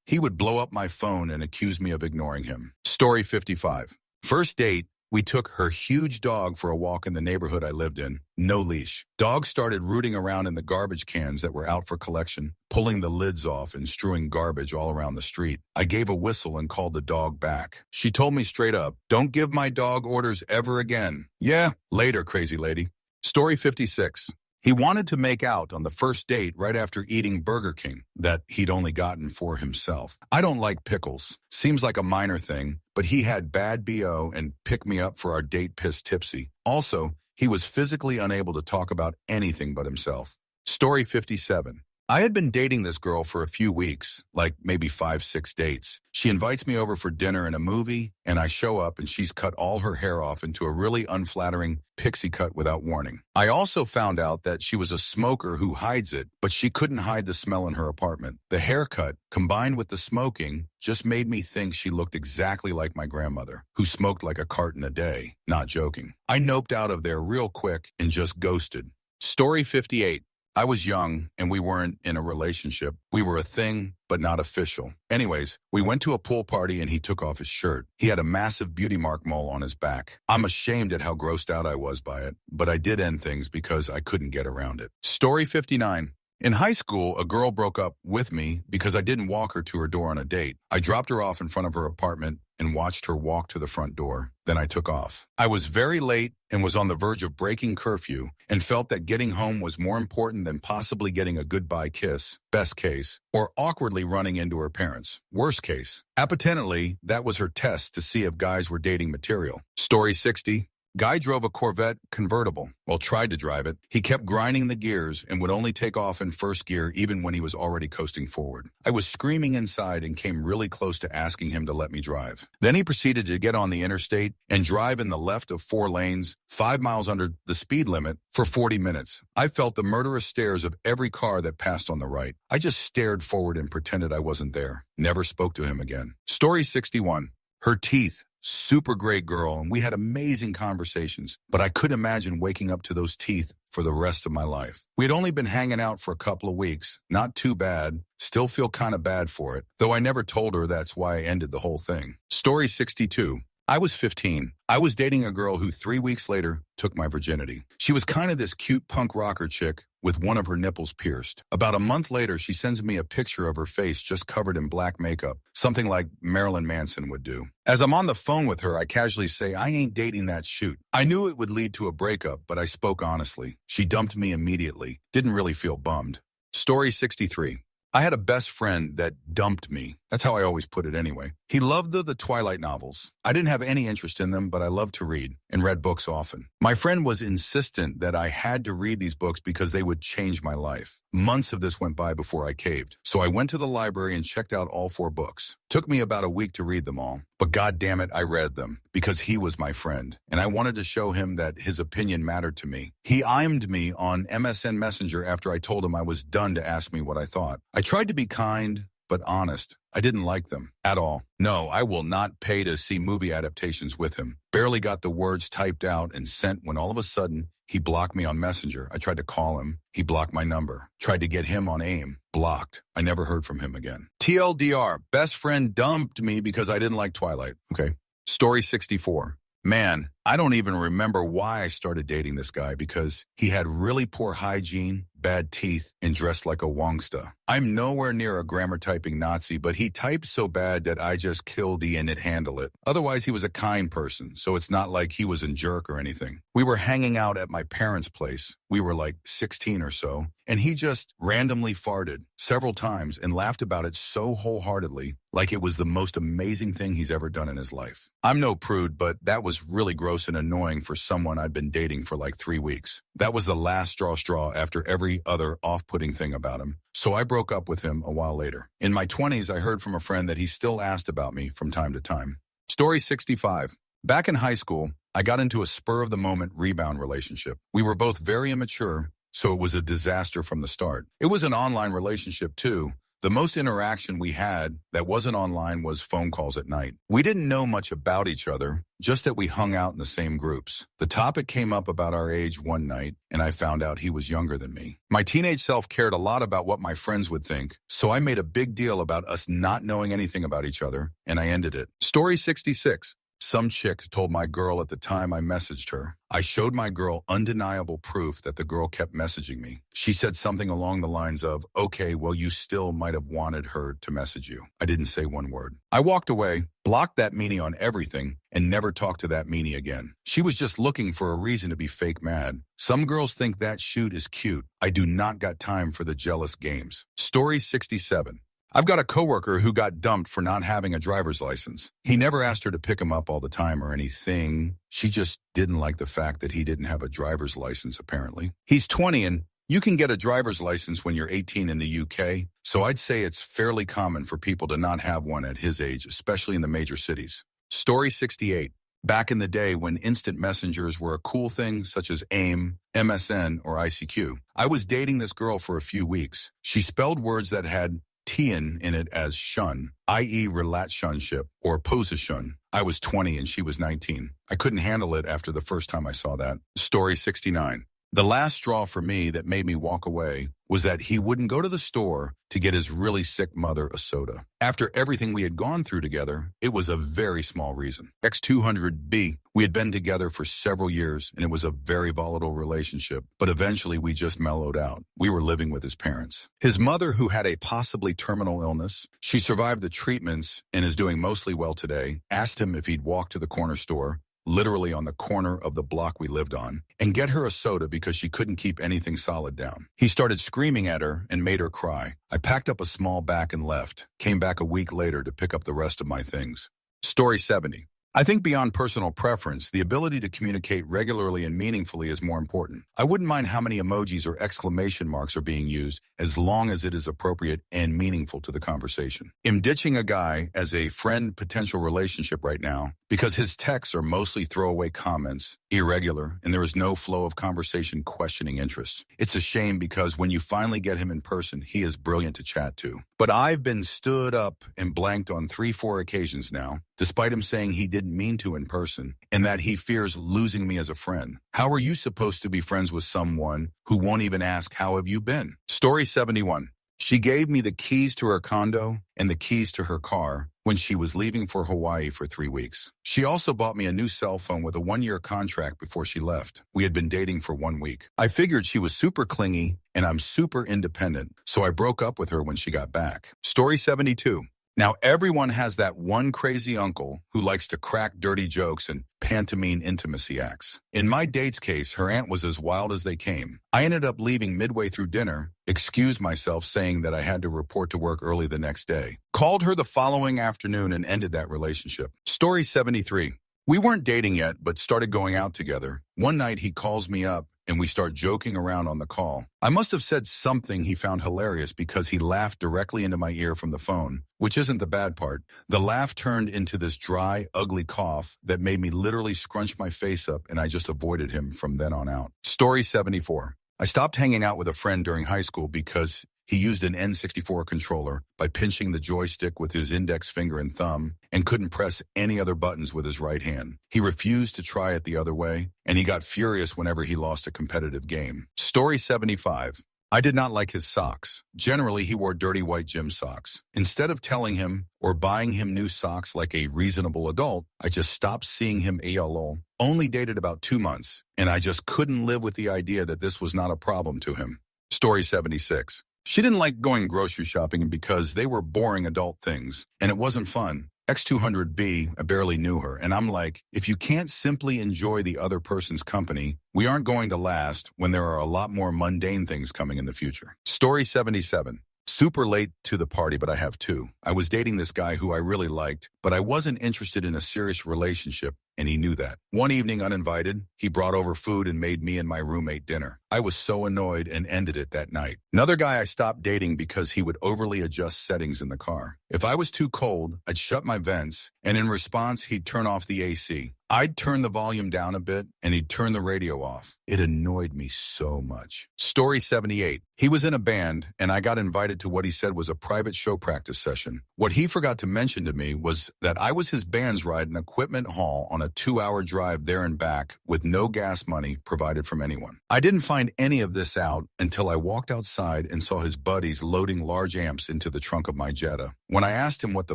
he would blow up my phone and accuse me of ignoring him. Story 55. First date, we took her huge dog for a walk in the neighborhood I lived in. No leash. Dog started rooting around in the garbage cans that were out for collection, pulling the lids off and strewing garbage all around the street. I gave a whistle and called the dog back. She told me straight up, "Don't give my dog orders ever again." Yeah, later, crazy lady. Story 56. He wanted to make out on the first date right after eating Burger King that he'd only gotten for himself. I don't like pickles. Seems like a minor thing, but he had bad BO and picked me up for our date pissed tipsy. Also, he was physically unable to talk about anything but himself. Story 57. I had been dating this girl for a few weeks, like maybe 5-6 dates. She invites me over for dinner and a movie, and I show up and she's cut all her hair off into a really unflattering pixie cut without warning. I also found out that she was a smoker who hides it, but she couldn't hide the smell in her apartment. The haircut, combined with the smoking, just made me think she looked exactly like my grandmother, who smoked like a carton a day. Not joking. I noped out of there real quick and just ghosted. Story 58. I was young, and we weren't in a relationship. We were a thing, but not official. Anyways, we went to a pool party and he took off his shirt. He had a massive beauty mark mole on his back. I'm ashamed at how grossed out I was by it, but I did end things because I couldn't get around it. Story 59. In high school, a girl broke up with me because I didn't walk her to her door on a date. I dropped her off in front of her apartment and watched her walk to the front door. Then I took off. I was very late and was on the verge of breaking curfew and felt that getting home was more important than possibly getting a goodbye kiss, best case, or awkwardly running into her parents, worst case. Appetently, that was her test to see if guys were dating material. Story 60. Guy drove a Corvette convertible. Well, tried to drive it. He kept grinding the gears and would only take off in first gear even when he was already coasting forward. I was screaming inside and came really close to asking him to let me drive. Then he proceeded to get on the interstate and drive in the left of 4 lanes, 5 miles under the speed limit, for 40 minutes. I felt the murderous stares of every car that passed on the right. I just stared forward and pretended I wasn't there. Never spoke to him again. Story 61. Her teeth. Super great girl, and we had amazing conversations, but I couldn't imagine waking up to those teeth for the rest of my life. We had only been hanging out for a couple of weeks. Not too bad. Still feel kind of bad for it, though I never told her that's why I ended the whole thing. Story 62. I was 15. I was dating a girl who 3 weeks later took my virginity. She was kind of this cute punk rocker chick with one of her nipples pierced. About a month later, she sends me a picture of her face just covered in black makeup, something like Marilyn Manson would do. As I'm on the phone with her, I casually say, I ain't dating that shoot. I knew it would lead to a breakup, but I spoke honestly. She dumped me immediately. Didn't really feel bummed. Story 63. I had a best friend that dumped me. That's how I always put it anyway. He loved the Twilight novels. I didn't have any interest in them, but I loved to read and read books often. My friend was insistent that I had to read these books because they would change my life. Months of this went by before I caved. So I went to the library and checked out all 4 books. Took me about a week to read them all. But God damn it, I read them because he was my friend. And I wanted to show him that his opinion mattered to me. He IM'd me on MSN Messenger after I told him I was done to ask me what I thought. I tried to be kind, but honest. I didn't like them at all. No, I will not pay to see movie adaptations with him. Barely got the words typed out and sent when all of a sudden he blocked me on Messenger. I tried to call him. He blocked my number. Tried to get him on AIM. Blocked. I never heard from him again. TLDR, best friend dumped me because I didn't like Twilight. Okay. Story 64. Man, I don't even remember why I started dating this guy because he had really poor hygiene, bad teeth, and dressed like a wongsta. I'm nowhere near a grammar typing Nazi, but he typed so bad that I just killed the and it handle it. Otherwise, he was a kind person, so it's not like he was a jerk or anything. We were hanging out at my parents' place. We were like 16 or so, and he just randomly farted several times and laughed about it so wholeheartedly, like it was the most amazing thing he's ever done in his life. I'm no prude, but that was really gross and annoying for someone I'd been dating for like 3 weeks. That was the last straw after every other off-putting thing about him. So I broke up with him a while later. In my 20s, I heard from a friend that he still asked about me from time to time. Story 65. Back in high school, I got into a spur-of-the-moment rebound relationship. We were both very immature, so it was a disaster from the start. It was an online relationship too. The most interaction we had that wasn't online was phone calls at night. We didn't know much about each other, just that we hung out in the same groups. The topic came up about our age one night, and I found out he was younger than me. My teenage self cared a lot about what my friends would think, so I made a big deal about us not knowing anything about each other, and I ended it. Story 66. Some chick told my girl at the time I messaged her. I showed my girl undeniable proof that the girl kept messaging me. She said something along the lines of, okay, well, you still might have wanted her to message you. I didn't say one word. I walked away, blocked that meanie on everything, and never talked to that meanie again. She was just looking for a reason to be fake mad. Some girls think that shoot is cute. I do not got time for the jealous games. Story 67. I've got a coworker who got dumped for not having a driver's license. He never asked her to pick him up all the time or anything. She just didn't like the fact that he didn't have a driver's license, apparently. He's 20 and you can get a driver's license when you're 18 in the UK, so I'd say it's fairly common for people to not have one at his age, especially in the major cities. Story 68. Back in the day when instant messengers were a cool thing, such as AIM, MSN, or ICQ, I was dating this girl for a few weeks. She spelled words that had Tian in it as shun, i.e. relationship or position. I was 20 and she was 19. I couldn't handle it after the first time I saw that. Story 69. The last straw for me that made me walk away was that he wouldn't go to the store to get his really sick mother a soda. After everything we had gone through together, it was a very small reason. X200B, we had been together for several years and it was a very volatile relationship, but eventually we just mellowed out. We were living with his parents. His mother, who had a possibly terminal illness, she survived the treatments and is doing mostly well today, asked him if he'd walk to the corner store, literally on the corner of the block we lived on, and get her a soda because she couldn't keep anything solid down. He started screaming at her and made her cry. I packed up a small bag and left, came back a week later to pick up the rest of my things. Story 70. I think beyond personal preference, the ability to communicate regularly and meaningfully is more important. I wouldn't mind how many emojis or exclamation marks are being used as long as it is appropriate and meaningful to the conversation. I'm ditching a guy as a friend potential relationship right now because his texts are mostly throwaway comments, irregular, and there is no flow of conversation questioning interests. It's a shame because when you finally get him in person, he is brilliant to chat to. But I've been stood up and blanked on 3-4 occasions now, despite him saying he didn't mean to in person, and that he fears losing me as a friend. How are you supposed to be friends with someone who won't even ask, how have you been? Story 71. She gave me the keys to her condo and the keys to her car when she was leaving for Hawaii for 3 weeks. She also bought me a new cell phone with a 1-year contract before she left. We had been dating for 1 week. I figured she was super clingy and I'm super independent, so I broke up with her when she got back. Story 72. Now, everyone has that one crazy uncle who likes to crack dirty jokes and pantomime intimacy acts. In my date's case, her aunt was as wild as they came. I ended up leaving midway through dinner, excused myself saying that I had to report to work early the next day, called her the following afternoon and ended that relationship. Story 73. We weren't dating yet, but started going out together. One night he calls me up and we start joking around on the call. I must have said something he found hilarious because he laughed directly into my ear from the phone, which isn't the bad part. The laugh turned into this dry, ugly cough that made me literally scrunch my face up, and I just avoided him from then on out. Story 74. I stopped hanging out with a friend during high school because he used an N64 controller by pinching the joystick with his index finger and thumb and couldn't press any other buttons with his right hand. He refused to try it the other way, and he got furious whenever he lost a competitive game. Story 75. I did not like his socks. Generally, he wore dirty white gym socks. Instead of telling him or buying him new socks like a reasonable adult, I just stopped seeing him ELO. Only dated about 2 months, and I just couldn't live with the idea that this was not a problem to him. Story 76. She didn't like going grocery shopping because they were boring adult things, and it wasn't fun. X200B, I barely knew her, and I'm like, if you can't simply enjoy the other person's company, we aren't going to last when there are a lot more mundane things coming in the future. Story 77. Super late to the party, but I have 2. I was dating this guy who I really liked, but I wasn't interested in a serious relationship, and he knew that. One evening, uninvited, he brought over food and made me and my roommate dinner. I was so annoyed and ended it that night. Another guy I stopped dating because he would overly adjust settings in the car. If I was too cold, I'd shut my vents, and in response, he'd turn off the AC. I'd turn the volume down a bit, and he'd turn the radio off. It annoyed me so much. Story 78. He was in a band, and I got invited to what he said was a private show practice session. What he forgot to mention to me was that I was his band's ride in equipment hall on a a 2-hour drive there and back with no gas money provided from anyone. I didn't find any of this out until I walked outside and saw his buddies loading large amps into the trunk of my Jetta. When I asked him what the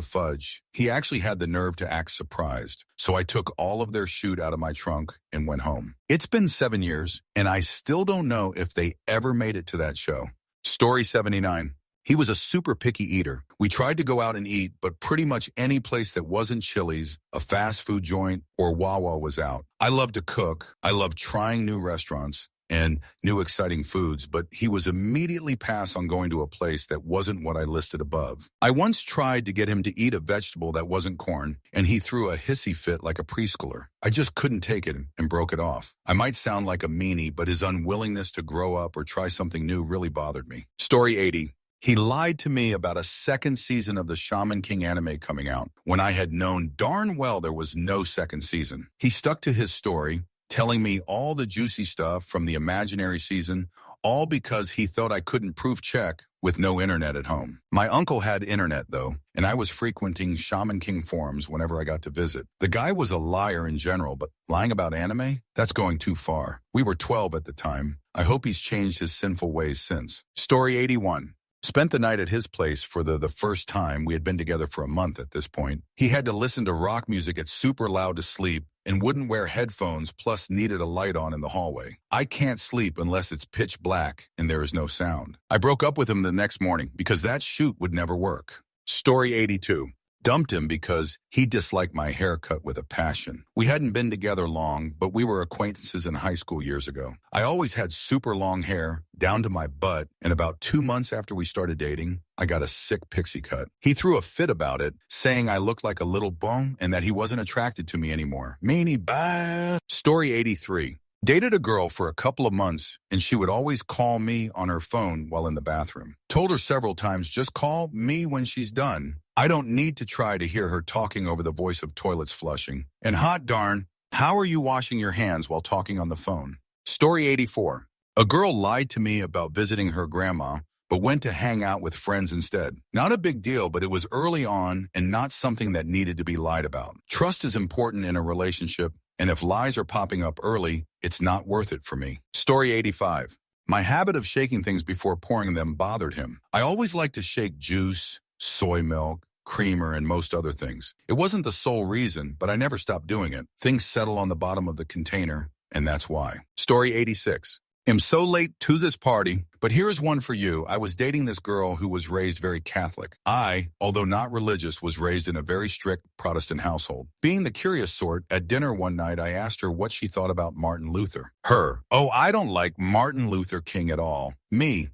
fudge, he actually had the nerve to act surprised. So I took all of their shoot out of my trunk and went home. It's been 7 years, and I still don't know if they ever made it to that show. Story 79. He was a super picky eater. We tried to go out and eat, but pretty much any place that wasn't Chili's, a fast food joint, or Wawa was out. I love to cook. I love trying new restaurants and new exciting foods, but he was immediately passed on going to a place that wasn't what I listed above. I once tried to get him to eat a vegetable that wasn't corn, and he threw a hissy fit like a preschooler. I just couldn't take it and broke it off. I might sound like a meanie, but his unwillingness to grow up or try something new really bothered me. Story 80. He lied to me about a second season of the Shaman King anime coming out, when I had known darn well there was no second season. He stuck to his story, telling me all the juicy stuff from the imaginary season, all because he thought I couldn't proof check with no internet at home. My uncle had internet, though, and I was frequenting Shaman King forums whenever I got to visit. The guy was a liar in general, but lying about anime? That's going too far. We were 12 at the time. I hope he's changed his sinful ways since. Story 81. Spent the night at his place for the first time. We had been together for a month at this point. He had to listen to rock music at super loud to sleep and wouldn't wear headphones, plus needed a light on in the hallway. I can't sleep unless it's pitch black and there is no sound. I broke up with him the next morning because that shoot would never work. Story 82. Dumped him because he disliked my haircut with a passion. We hadn't been together long, but we were acquaintances in high school years ago. I always had super long hair down to my butt, and about 2 months after we started dating, I got a sick pixie cut. He threw a fit about it, saying I looked like a little bum and that he wasn't attracted to me anymore. Meanie bad. Story 83. Dated a girl for a couple of months, and she would always call me on her phone while in the bathroom. Told her several times, just call me when she's done. I don't need to try to hear her talking over the voice of toilets flushing. And hot darn, how are you washing your hands while talking on the phone? Story 84. A girl lied to me about visiting her grandma, but went to hang out with friends instead. Not a big deal, but it was early on and not something that needed to be lied about. Trust is important in a relationship, and if lies are popping up early, it's not worth it for me. Story 85. My habit of shaking things before pouring them bothered him. I always like to shake juice, soy milk, creamer, and most other things. It wasn't the sole reason, but I never stopped doing it. Things settle on the bottom of the container, and that's why. Story 86. Am so late to this party, but here's one for you. I was dating this girl who was raised very Catholic. I, although not religious, was raised in a very strict Protestant household. Being the curious sort, at dinner one night, I asked her what she thought about Martin Luther. Her, oh, I don't like Martin Luther King at all. Me,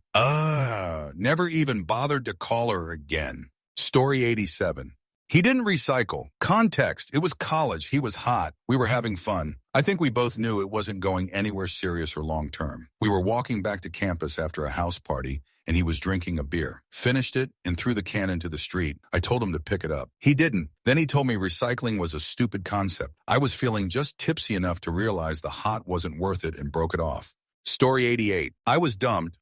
never even bothered to call her again. Story 87. He didn't recycle. Context, it was college. He was hot. We were having fun. I think we both knew it wasn't going anywhere serious or long-term. We were walking back to campus after a house party, and he was drinking a beer. Finished it and threw the can into the street. I told him to pick it up. He didn't. Then he told me recycling was a stupid concept. I was feeling just tipsy enough to realize the hot wasn't worth it and broke it off. Story 88. I was dumped,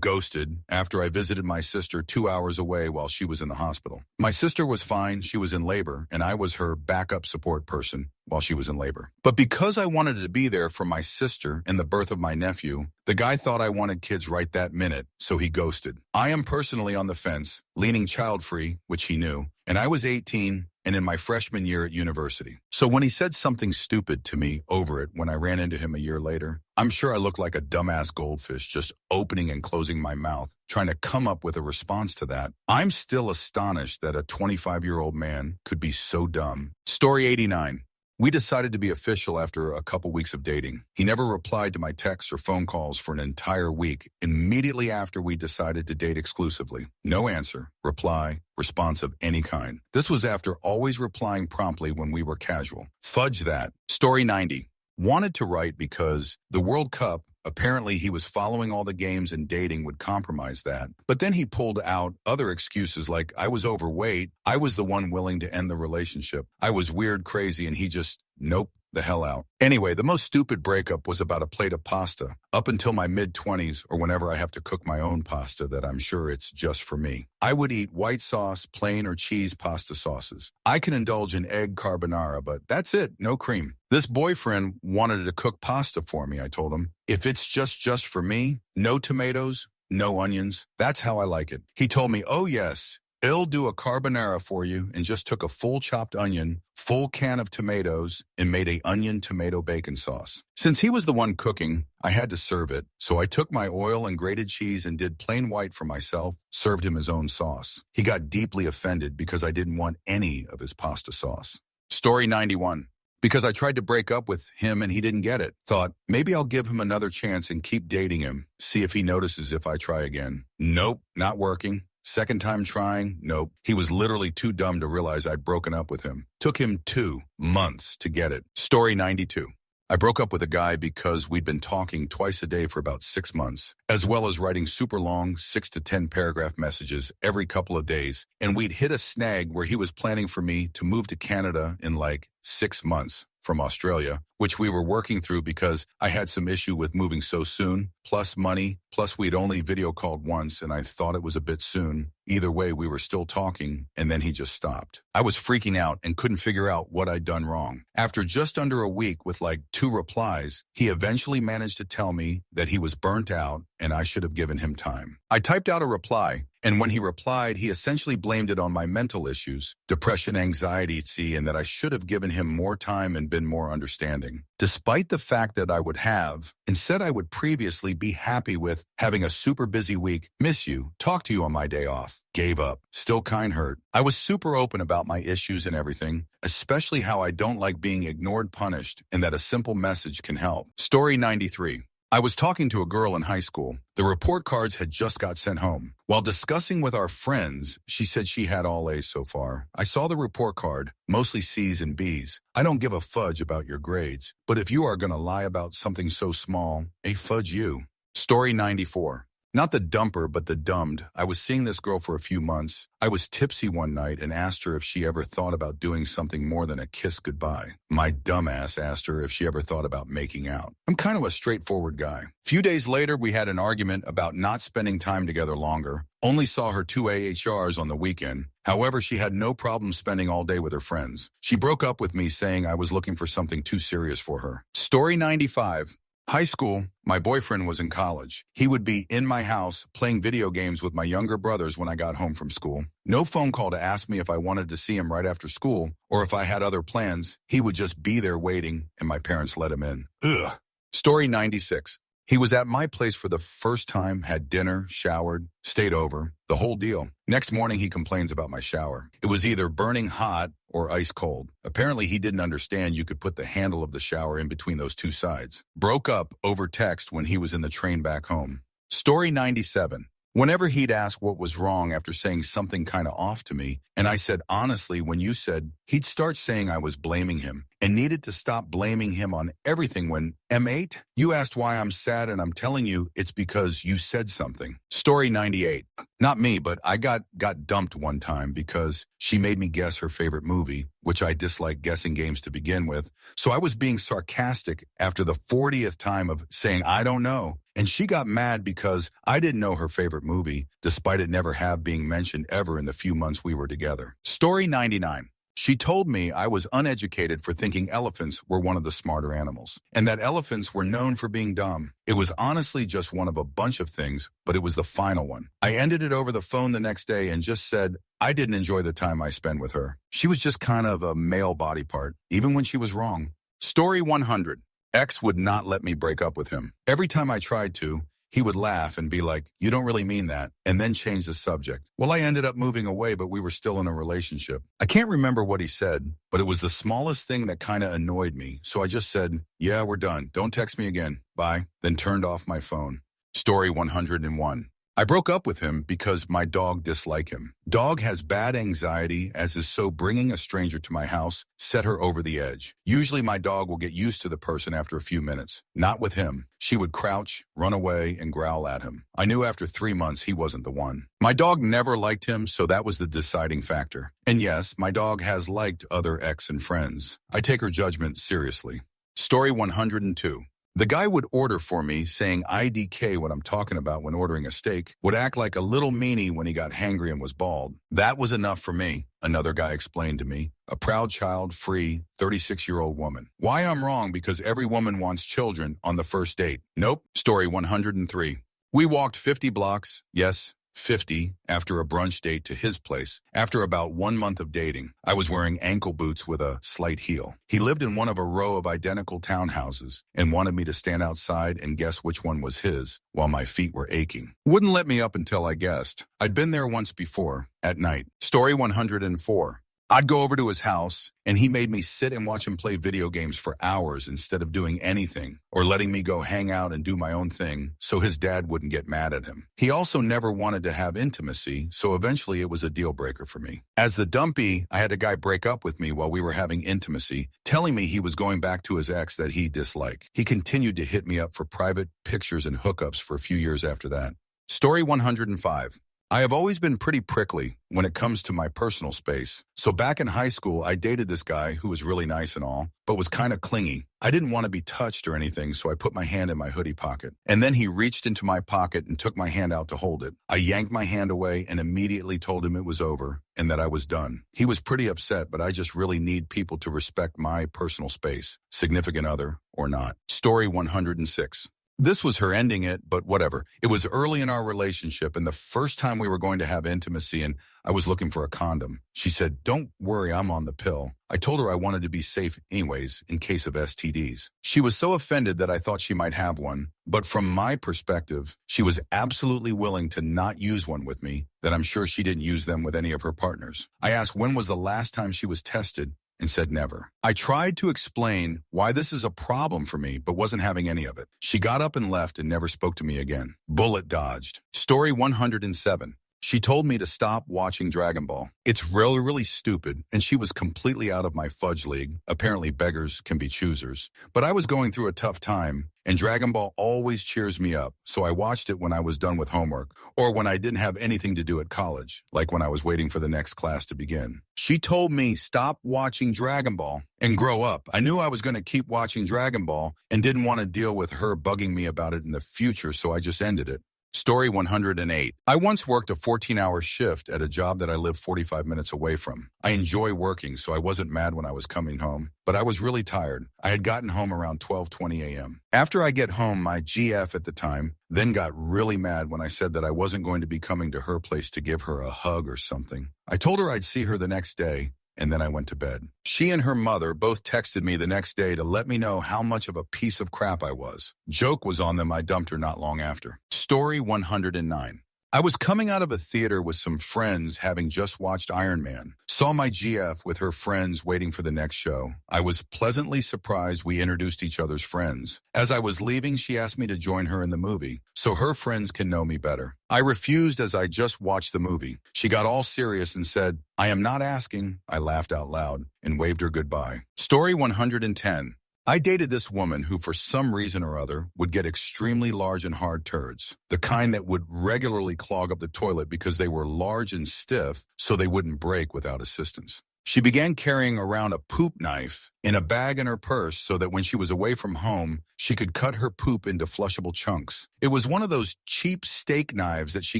ghosted, after I visited my sister 2 hours away while she was in the hospital. My sister was fine, she was in labor, and I was her backup support person while she was in labor. But because I wanted to be there for my sister and the birth of my nephew, the guy thought I wanted kids right that minute, so he ghosted. I am personally on the fence, leaning child-free, which he knew, and I was 18 and in my freshman year at university. So when he said something stupid to me over it when I ran into him a year later, I'm sure I looked like a dumbass goldfish just opening and closing my mouth, trying to come up with a response to that. I'm still astonished that a 25-year-old man could be so dumb. Story 89. We decided to be official after a couple weeks of dating. He never replied to my texts or phone calls for an entire week, immediately after we decided to date exclusively. No answer, reply, response of any kind. This was after always replying promptly when we were casual. Fudge that. Story 90. Wanted to write because the World Cup, apparently he was following all the games and dating would compromise that. But then he pulled out other excuses like I was overweight, I was the one willing to end the relationship, I was weird, crazy, and he just, nope, the hell out. Anyway, the most stupid breakup was about a plate of pasta. Up until my mid-20s or whenever I have to cook my own pasta that I'm sure it's just for me. I would eat white sauce, plain or cheese pasta sauces. I can indulge in egg carbonara, but that's it, no cream. This boyfriend wanted to cook pasta for me, I told him. If it's just for me, no tomatoes, no onions. That's how I like it. He told me, oh yes, I'll do a carbonara for you, and just took a full chopped onion, full can of tomatoes, and made a onion tomato bacon sauce. Since he was the one cooking, I had to serve it, so I took my oil and grated cheese and did plain white for myself, served him his own sauce. He got deeply offended because I didn't want any of his pasta sauce. Story 91. Because I tried to break up with him and he didn't get it. Thought, maybe I'll give him another chance and keep dating him, see if he notices if I try again. Nope, not working. Second time trying, nope. He was literally too dumb to realize I'd broken up with him. Took him 2 months to get it. Story 92. I broke up with a guy because we'd been talking twice a day for about 6 months, as well as writing super long 6 to 10 paragraph messages every couple of days, and we'd hit a snag where he was planning for me to move to Canada in like 6 months from Australia, which we were working through because I had some issue with moving so soon, plus money, plus we'd only video called once and I thought it was a bit soon. Either way, we were still talking, and then he just stopped. I was freaking out and couldn't figure out what I'd done wrong. After just under a week with like 2 replies, he eventually managed to tell me that he was burnt out and I should have given him time. I typed out a reply, and when he replied, he essentially blamed it on my mental issues, depression, anxiety, and that I should have given him more time and been more understanding. Despite the fact that I would have, and said I would previously be happy with having a super busy week, miss you, talk to you on my day off, gave up, still kind hurt. I was super open about my issues and everything, especially how I don't like being ignored, punished, and that a simple message can help. Story 93. I was talking to a girl in high school. The report cards had just got sent home. While discussing with our friends, she said she had all A's so far. I saw the report card, mostly C's and B's. I don't give a fudge about your grades, but if you are going to lie about something so small, fudge you. Story 94. Not the dumper, but the dumbed. I was seeing this girl for a few months. I was tipsy one night and asked her if she ever thought about doing something more than a kiss goodbye. My dumbass asked her if she ever thought about making out. I'm kind of a straightforward guy. Few days later, we had an argument about not spending time together longer. Only saw her 2 AHRs on the weekend. However, she had no problem spending all day with her friends. She broke up with me saying I was looking for something too serious for her. Story 95. High school, my boyfriend was in college. He would be in my house playing video games with my younger brothers when I got home from school. No phone call to ask me if I wanted to see him right after school or if I had other plans. He would just be there waiting, and my parents let him in. Ugh. Story 96. He was at my place for the first time, had dinner, showered, stayed over, the whole deal. Next morning, he complains about my shower. It was either burning hot or ice cold. Apparently, he didn't understand you could put the handle of the shower in between those 2 sides. Broke up over text when he was in the train back home. Story 97. Whenever he'd ask what was wrong after saying something kind of off to me, and I said honestly when you said, he'd start saying I was blaming him and needed to stop blaming him on everything when, M8, you asked why I'm sad and I'm telling you it's because you said something. Story 98. Not me, but I got dumped one time because she made me guess her favorite movie, which I dislike guessing games to begin with. So I was being sarcastic after the 40th time of saying, I don't know. And she got mad because I didn't know her favorite movie, despite it never have being mentioned ever in the few months we were together. Story 99. She told me I was uneducated for thinking elephants were one of the smarter animals, and that elephants were known for being dumb. It was honestly just one of a bunch of things, but it was the final one. I ended it over the phone the next day and just said I didn't enjoy the time I spent with her. She was just kind of a male body part, even when she was wrong. Story 100. Ex would not let me break up with him. Every time I tried to, he would laugh and be like, you don't really mean that, and then change the subject. Well, I ended up moving away, but we were still in a relationship. I can't remember what he said, but it was the smallest thing that kind of annoyed me. So I just said, yeah, we're done. Don't text me again. Bye. Then turned off my phone. Story 101. I broke up with him because my dog disliked him. Dog has bad anxiety, as is so bringing a stranger to my house set her over the edge. Usually my dog will get used to the person after a few minutes. Not with him. She would crouch, run away, and growl at him. I knew after 3 months he wasn't the one. My dog never liked him, so that was the deciding factor. And yes, my dog has liked other ex and friends. I take her judgment seriously. Story 102. The guy would order for me, saying IDK what I'm talking about when ordering a steak, would act like a little meanie when he got hangry and was bald. That was enough for me, another guy explained to me. A proud child, free, 36-year-old woman. Why I'm wrong because every woman wants children on the first date. Nope. Story 103. We walked 50 blocks, yes, 50, after a brunch date to his place. After about 1 month of dating, I was wearing ankle boots with a slight heel. He lived in one of a row of identical townhouses and wanted me to stand outside and guess which one was his while my feet were aching. Wouldn't let me up until I guessed. I'd been there once before, at night. Story 104. I'd go over to his house, and he made me sit and watch him play video games for hours instead of doing anything or letting me go hang out and do my own thing so his dad wouldn't get mad at him. He also never wanted to have intimacy, so eventually it was a deal breaker for me. As the dumpy, I had a guy break up with me while we were having intimacy, telling me he was going back to his ex that he disliked. He continued to hit me up for private pictures and hookups for a few years after that. Story 105. I have always been pretty prickly when it comes to my personal space. So back in high school, I dated this guy who was really nice and all, but was kind of clingy. I didn't want to be touched or anything, so I put my hand in my hoodie pocket. And then he reached into my pocket and took my hand out to hold it. I yanked my hand away and immediately told him it was over and that I was done. He was pretty upset, but I just really need people to respect my personal space, significant other or not. Story 106. This was her ending it, but whatever. It was early in our relationship and the first time we were going to have intimacy, and I was looking for a condom. She said, "Don't worry, I'm on the pill." I told her I wanted to be safe anyways in case of STDs. She was so offended that I thought she might have one, but from my perspective, she was absolutely willing to not use one with me, that I'm sure she didn't use them with any of her partners. I asked when was the last time she was tested, and said never. I tried to explain why this is a problem for me, but wasn't having any of it. She got up and left and never spoke to me again. Bullet dodged. Story 107. She told me to stop watching Dragon Ball. It's really stupid, and she was completely out of my fudge league. Apparently beggars can be choosers. But I was going through a tough time, and Dragon Ball always cheers me up, so I watched it when I was done with homework, or when I didn't have anything to do at college, like when I was waiting for the next class to begin. She told me stop watching Dragon Ball and grow up. I knew I was going to keep watching Dragon Ball and didn't want to deal with her bugging me about it in the future, so I just ended it. Story 108. I once worked a 14-hour shift at a job that I lived 45 minutes away from. I enjoy working, so I wasn't mad when I was coming home, but I was really tired. I had gotten home around 12:20 a.m. After I get home, my GF at the time then got really mad when I said that I wasn't going to be coming to her place to give her a hug or something. I told her I'd see her the next day, and then I went to bed. She and her mother both texted me the next day to let me know how much of a piece of crap I was. Joke was on them I dumped her not long after. Story 109. I was coming out of a theater with some friends having just watched Iron Man. Saw my GF with her friends waiting for the next show. I was pleasantly surprised we introduced each other's friends. As I was leaving, she asked me to join her in the movie, so her friends can know me better. I refused as I just watched the movie. She got all serious and said, "I am not asking." I laughed out loud and waved her goodbye. Story 110. I dated this woman who, for some reason or other, would get extremely large and hard turds, the kind that would regularly clog up the toilet because they were large and stiff so they wouldn't break without assistance. She began carrying around a poop knife in a bag in her purse so that when she was away from home, she could cut her poop into flushable chunks. It was one of those cheap steak knives that she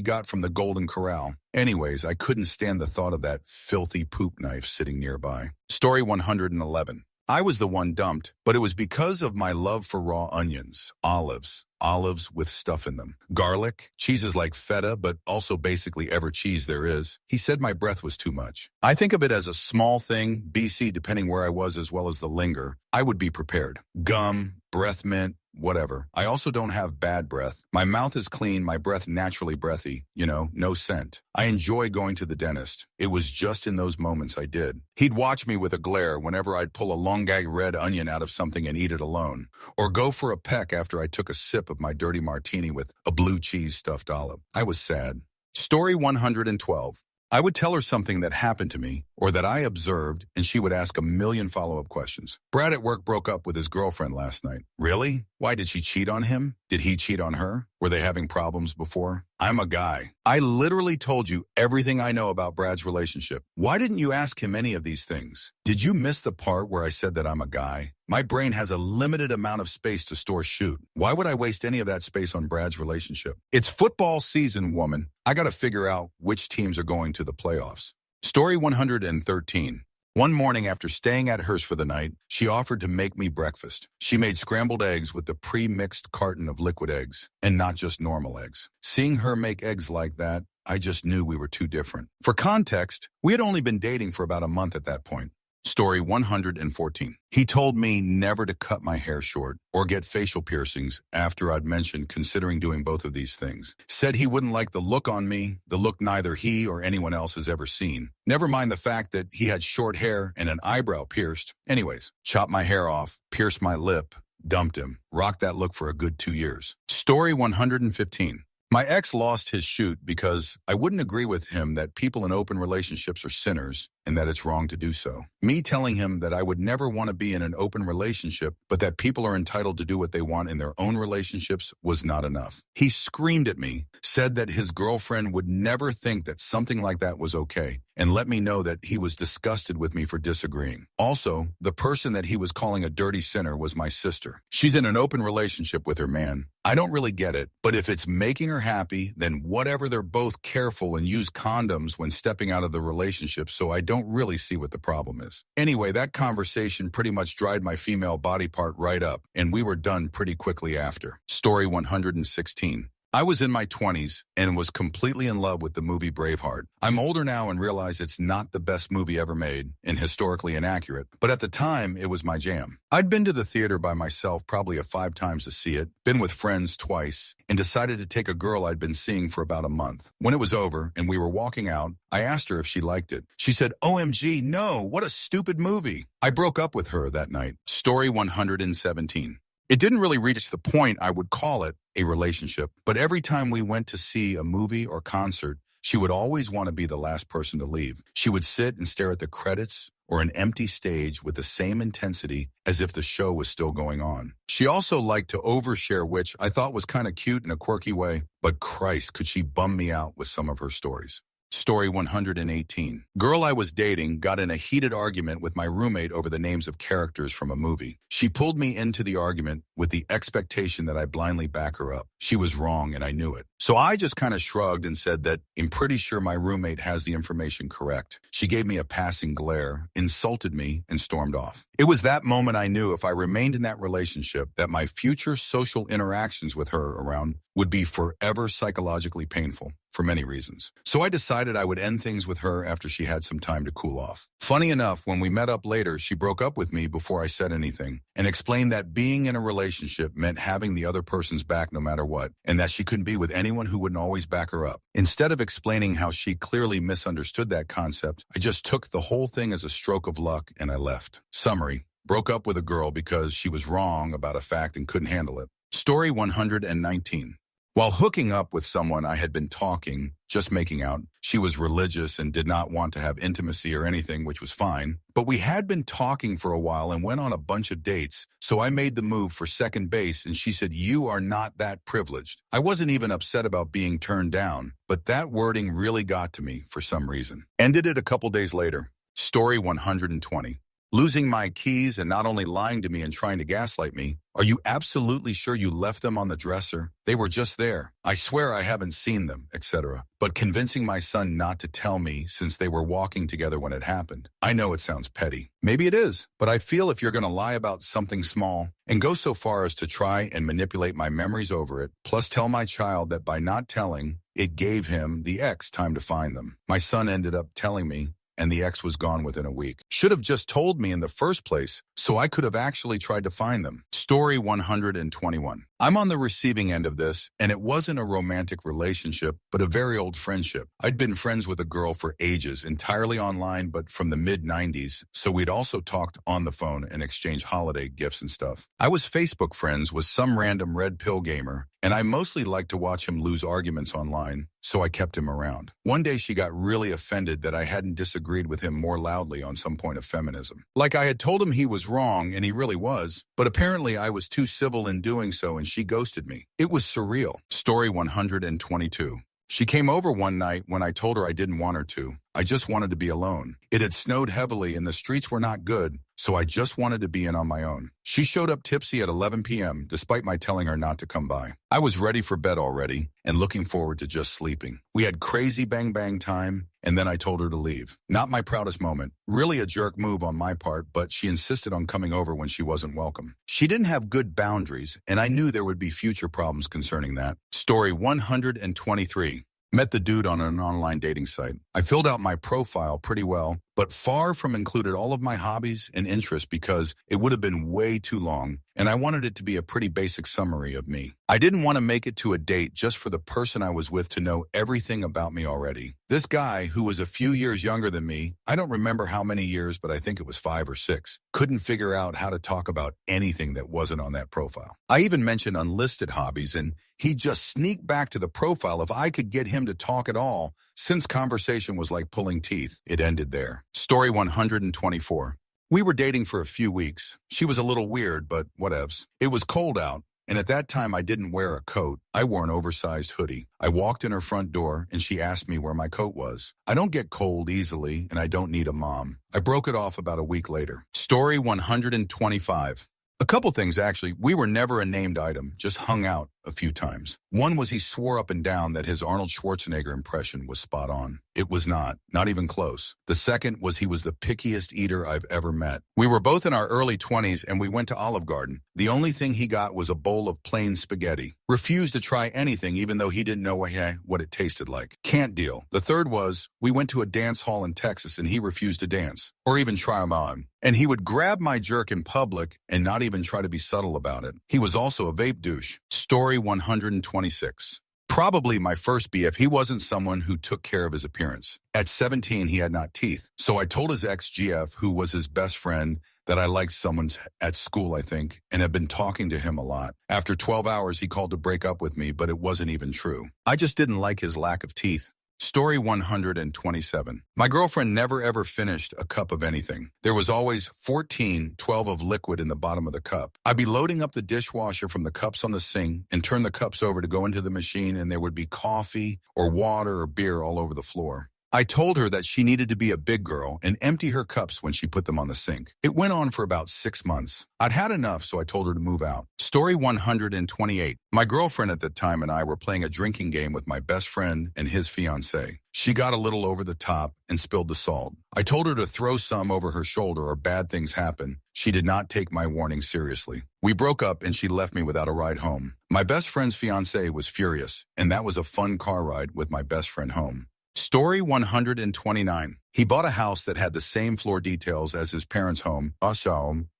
got from the Golden Corral. Anyways, I couldn't stand the thought of that filthy poop knife sitting nearby. Story 111. I was the one dumped, but it was because of my love for raw onions, olives with stuff in them, garlic, cheeses like feta, but also basically every cheese there is. He said my breath was too much. I think of it as a small thing, BC, depending where I was as well as the linger. I would be prepared. Gum, breath mint, whatever. I also don't have bad breath. My mouth is clean, my breath naturally breathy, no scent. I enjoy going to the dentist. It was just in those moments I did. He'd watch me with a glare whenever I'd pull a long gag red onion out of something and eat it alone, or go for a peck after I took a sip of my dirty martini with a blue cheese stuffed olive. I was sad. Story 112. I would tell her something that happened to me or that I observed, and she would ask a million follow-up questions. Brad at work broke up with his girlfriend last night. Really? Why, did she cheat on him? Did he cheat on her? Were they having problems before? I'm a guy. I literally told you everything I know about Brad's relationship. Why didn't you ask him any of these things? Did you miss the part where I said that I'm a guy? My brain has a limited amount of space to store shoot. Why would I waste any of that space on Brad's relationship? It's football season, woman. I gotta figure out which teams are going to the playoffs. Story 113. One morning after staying at hers for the night, she offered to make me breakfast. She made scrambled eggs with the pre-mixed carton of liquid eggs, and not just normal eggs. Seeing her make eggs like that, I just knew we were too different. For context, we had only been dating for about a month at that point. Story 114. He told me never to cut my hair short or get facial piercings after I'd mentioned considering doing both of these things. Said he wouldn't like the look on me, the look neither he or anyone else has ever seen. Never mind the fact that he had short hair and an eyebrow pierced. Anyways, chopped my hair off, pierced my lip, dumped him, rocked that look for a good 2 years. Story 115. My ex lost his shoot because I wouldn't agree with him that people in open relationships are sinners and that it's wrong to do so. Me telling him that I would never want to be in an open relationship, but that people are entitled to do what they want in their own relationships was not enough. He screamed at me, said that his girlfriend would never think that something like that was okay, and let me know that he was disgusted with me for disagreeing. Also, the person that he was calling a dirty sinner was my sister. She's in an open relationship with her man. I don't really get it, but if it's making her happy, then whatever, they're both careful and use condoms when stepping out of the relationship, so I don't really see what the problem is. Anyway, that conversation pretty much dried my female body part right up, and we were done pretty quickly after. Story 116. I was in my 20s and was completely in love with the movie Braveheart. I'm older now and realize it's not the best movie ever made and historically inaccurate, but at the time, it was my jam. I'd been to the theater by myself probably 5 times to see it, been with friends twice, and decided to take a girl I'd been seeing for about a month. When it was over and we were walking out, I asked her if she liked it. She said, "OMG, no, what a stupid movie." I broke up with her that night. Story 117. It didn't really reach the point I would call it a relationship, but every time we went to see a movie or concert, she would always want to be the last person to leave. She would sit and stare at the credits or an empty stage with the same intensity as if the show was still going on. She also liked to overshare, which I thought was kind of cute in a quirky way, but Christ, could she bum me out with some of her stories. Story 118. Girl I was dating got in a heated argument with my roommate over the names of characters from a movie. She pulled me into the argument with the expectation that I blindly back her up. She was wrong and I knew it. So I just kind of shrugged and said that I'm pretty sure my roommate has the information correct. She gave me a passing glare, insulted me, and stormed off. It was that moment I knew if I remained in that relationship that my future social interactions with her around would be forever psychologically painful for many reasons. So I decided I would end things with her after she had some time to cool off. Funny enough, when we met up later, she broke up with me before I said anything and explained that being in a relationship meant having the other person's back no matter what, and that she couldn't be with anyone who wouldn't always back her up. Instead of explaining how she clearly misunderstood that concept, I just took the whole thing as a stroke of luck and I left. Summary: broke up with a girl because she was wrong about a fact and couldn't handle it. Story 119. While hooking up with someone I had been talking, just making out, she was religious and did not want to have intimacy or anything, which was fine. But we had been talking for a while and went on a bunch of dates, so I made the move for second base and she said, "You are not that privileged." I wasn't even upset about being turned down, but that wording really got to me for some reason. Ended it a couple days later. Story 120. Losing my keys and not only lying to me and trying to gaslight me. "Are you absolutely sure you left them on the dresser? They were just there. I swear I haven't seen them," etc. But convincing my son not to tell me since they were walking together when it happened. I know it sounds petty. Maybe it is, but I feel if you're going to lie about something small and go so far as to try and manipulate my memories over it, plus tell my child that by not telling, it gave him, the ex, time to find them. My son ended up telling me, and the ex was gone within a week. Should have just told me in the first place so I could have actually tried to find them. Story 121. I'm on the receiving end of this, and it wasn't a romantic relationship, but a very old friendship. I'd been friends with a girl for ages, entirely online, but from the mid-90s, so we'd also talked on the phone and exchanged holiday gifts and stuff. I was Facebook friends with some random red pill gamer, and I mostly liked to watch him lose arguments online, so I kept him around. One day she got really offended that I hadn't disagreed with him more loudly on some point of feminism. Like I had told him he was wrong, and he really was, but apparently I was too civil in doing so and she ghosted me. It was surreal. Story 122. She came over one night when I told her I didn't want her to. I just wanted to be alone. It had snowed heavily and the streets were not good, so I just wanted to be in on my own. She showed up tipsy at 11 p.m. despite my telling her not to come by. I was ready for bed already and looking forward to just sleeping. We had crazy bang time, and then I told her to leave. Not my proudest moment. Really a jerk move on my part, but she insisted on coming over when she wasn't welcome. She didn't have good boundaries, and I knew there would be future problems concerning that. Story 123. Met the dude on an online dating site. I filled out my profile pretty well, but far from included all of my hobbies and interests because it would have been way too long, and I wanted it to be a pretty basic summary of me. I didn't want to make it to a date just for the person I was with to know everything about me already. This guy, who was a few years younger than me, I don't remember how many years, but I think it was 5 or 6, couldn't figure out how to talk about anything that wasn't on that profile. I even mentioned unlisted hobbies, and he just sneaked back to the profile if I could get him to talk at all. Since conversation was like pulling teeth, it ended there. Story 124. We were dating for a few weeks. She was a little weird, but whatevs. It was cold out, and at that time I didn't wear a coat. I wore an oversized hoodie. I walked in her front door, and she asked me where my coat was. I don't get cold easily, and I don't need a mom. I broke it off about a week later. Story 125. A couple things, actually. We were never a named item, just hung out a few times. One was he swore up and down that his Arnold Schwarzenegger impression was spot on. It was not even close. The second was he was the pickiest eater I've ever met. We were both in our early 20s and we went to Olive Garden. The only thing he got was a bowl of plain spaghetti. Refused to try anything even though he didn't know what it tasted like. Can't deal. The third was we went to a dance hall in Texas and he refused to dance or even try them on. And he would grab my jerk in public and not even try to be subtle about it. He was also a vape douche. Story 126. Probably my first BF, he wasn't someone who took care of his appearance. At 17, he had not teeth. So I told his ex-GF, who was his best friend, that I liked someone at school, I think, and had been talking to him a lot. After 12 hours, he called to break up with me, but it wasn't even true. I just didn't like his lack of teeth. Story 127. My girlfriend never ever finished a cup of anything. There was always 12 of liquid in the bottom of the cup. I'd be loading up the dishwasher from the cups on the sink and turn the cups over to go into the machine and there would be coffee or water or beer all over the floor. I told her that she needed to be a big girl and empty her cups when she put them on the sink. It went on for about 6 months. I'd had enough, so I told her to move out. Story 128. My girlfriend at the time and I were playing a drinking game with my best friend and his fiancé. She got a little over the top and spilled the salt. I told her to throw some over her shoulder or bad things happen. She did not take my warning seriously. We broke up and she left me without a ride home. My best friend's fiancé was furious, and that was a fun car ride with my best friend home. Story 129. He bought a house that had the same floor details as his parents' home,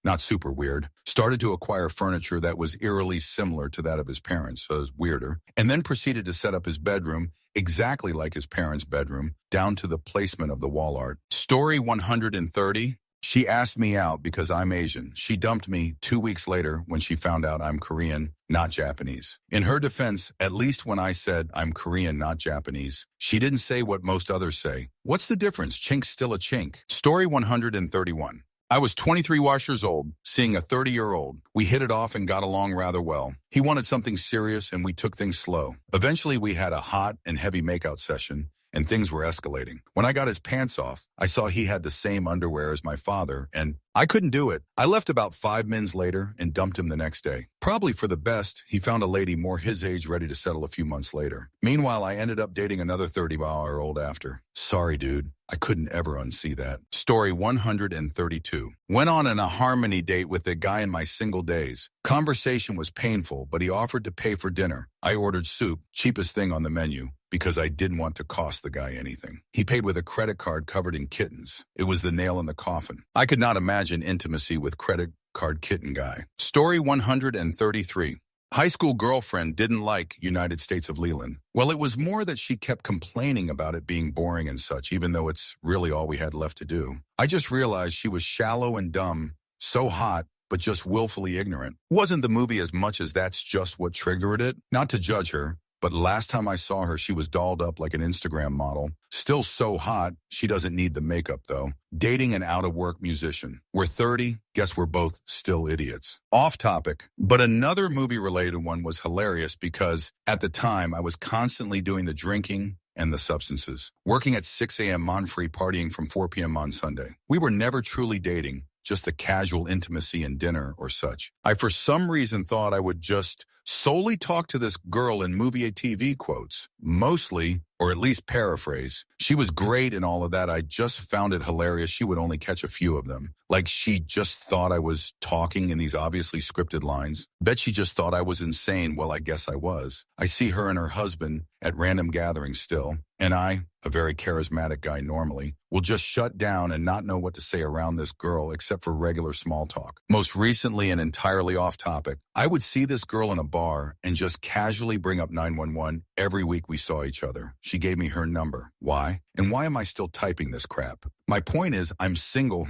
not super weird. Started to acquire furniture that was eerily similar to that of his parents, so it was weirder, and then proceeded to set up his bedroom exactly like his parents' bedroom, down to the placement of the wall art. Story 130. She asked me out because I'm Asian. She dumped me 2 weeks later when she found out I'm Korean, not Japanese. In her defense, at least when I said I'm Korean, not Japanese, she didn't say what most others say. What's the difference? Chink's still a chink. Story 131. I was 23 years old, seeing a 30-year-old. We hit it off and got along rather well. He wanted something serious and we took things slow. Eventually, we had a hot and heavy makeout session, and things were escalating. When I got his pants off, I saw he had the same underwear as my father, and I couldn't do it. I left about 5 minutes later and dumped him the next day. Probably for the best, he found a lady more his age ready to settle a few months later. Meanwhile, I ended up dating another 30-year-old after. Sorry, dude. I couldn't ever unsee that. Story 132. Went on a harmony date with a guy in my single days. Conversation was painful, but he offered to pay for dinner. I ordered soup, cheapest thing on the menu, because I didn't want to cost the guy anything. He paid with a credit card covered in kittens. It was the nail in the coffin. I could not imagine intimacy with credit card kitten guy. Story 133. High school girlfriend didn't like United States of Leland. Well, it was more that she kept complaining about it being boring and such, even though it's really all we had left to do. I just realized she was shallow and dumb, so hot, but just willfully ignorant. Wasn't the movie as much as that's just what triggered it? Not to judge her, but last time I saw her, she was dolled up like an Instagram model. Still so hot, she doesn't need the makeup though. Dating an out-of-work musician. We're 30, guess we're both still idiots. Off topic, but another movie-related one was hilarious because at the time I was constantly doing the drinking and the substances. Working at 6 a.m. Monfrey, partying from 4 p.m. on Sunday. We were never truly dating, just the casual intimacy and dinner or such. I for some reason thought I would just solely talk to this girl in movie and TV quotes. Mostly, or at least paraphrase. She was great and all of that. I just found it hilarious she would only catch a few of them. Like she just thought I was talking in these obviously scripted lines. Bet she just thought I was insane. Well, I guess I was. I see her and her husband at random gatherings still. And I, a very charismatic guy normally, will just shut down and not know what to say around this girl except for regular small talk. Most recently and entirely off topic, I would see this girl in a bar and just casually bring up 911 every week we saw each other. She gave me her number. Why? And why am I still typing this crap? My point is, I'm single.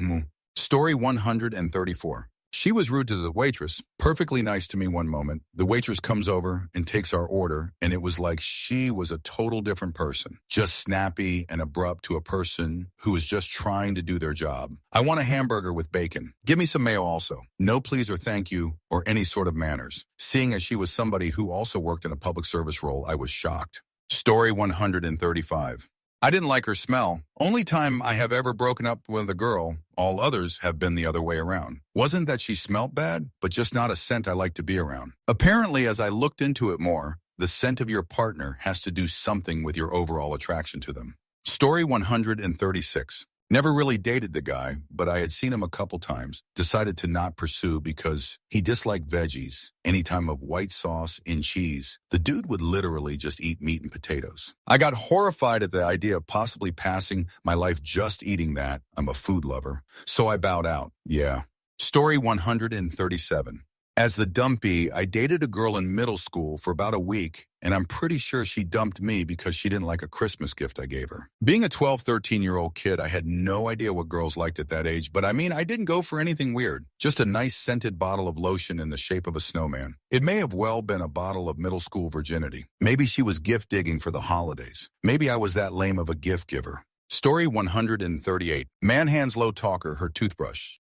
Story 134. She was rude to the waitress, perfectly nice to me one moment. The waitress comes over and takes our order, and it was like she was a total different person. Just snappy and abrupt to a person who was just trying to do their job. I want a hamburger with bacon. Give me some mayo also. No please or thank you or any sort of manners. Seeing as she was somebody who also worked in a public service role, I was shocked. Story 135. I didn't like her smell. Only time I have ever broken up with a girl, all others have been the other way around. Wasn't that she smelled bad, but just not a scent I like to be around. Apparently, as I looked into it more, the scent of your partner has to do something with your overall attraction to them. Story 136. Never really dated the guy, but I had seen him a couple times. Decided to not pursue because he disliked veggies. Any time of white sauce in cheese, the dude would literally just eat meat and potatoes. I got horrified at the idea of possibly passing my life just eating that. I'm a food lover. So I bowed out. Yeah. Story 137. As the dumpy, I dated a girl in middle school for about a week, and I'm pretty sure she dumped me because she didn't like a Christmas gift I gave her. Being a 12, 13-year-old kid, I had no idea what girls liked at that age, but I didn't go for anything weird. Just a nice scented bottle of lotion in the shape of a snowman. It may have well been a bottle of middle school virginity. Maybe she was gift digging for the holidays. Maybe I was that lame of a gift giver. Story 138. Man hands low talker her toothbrush.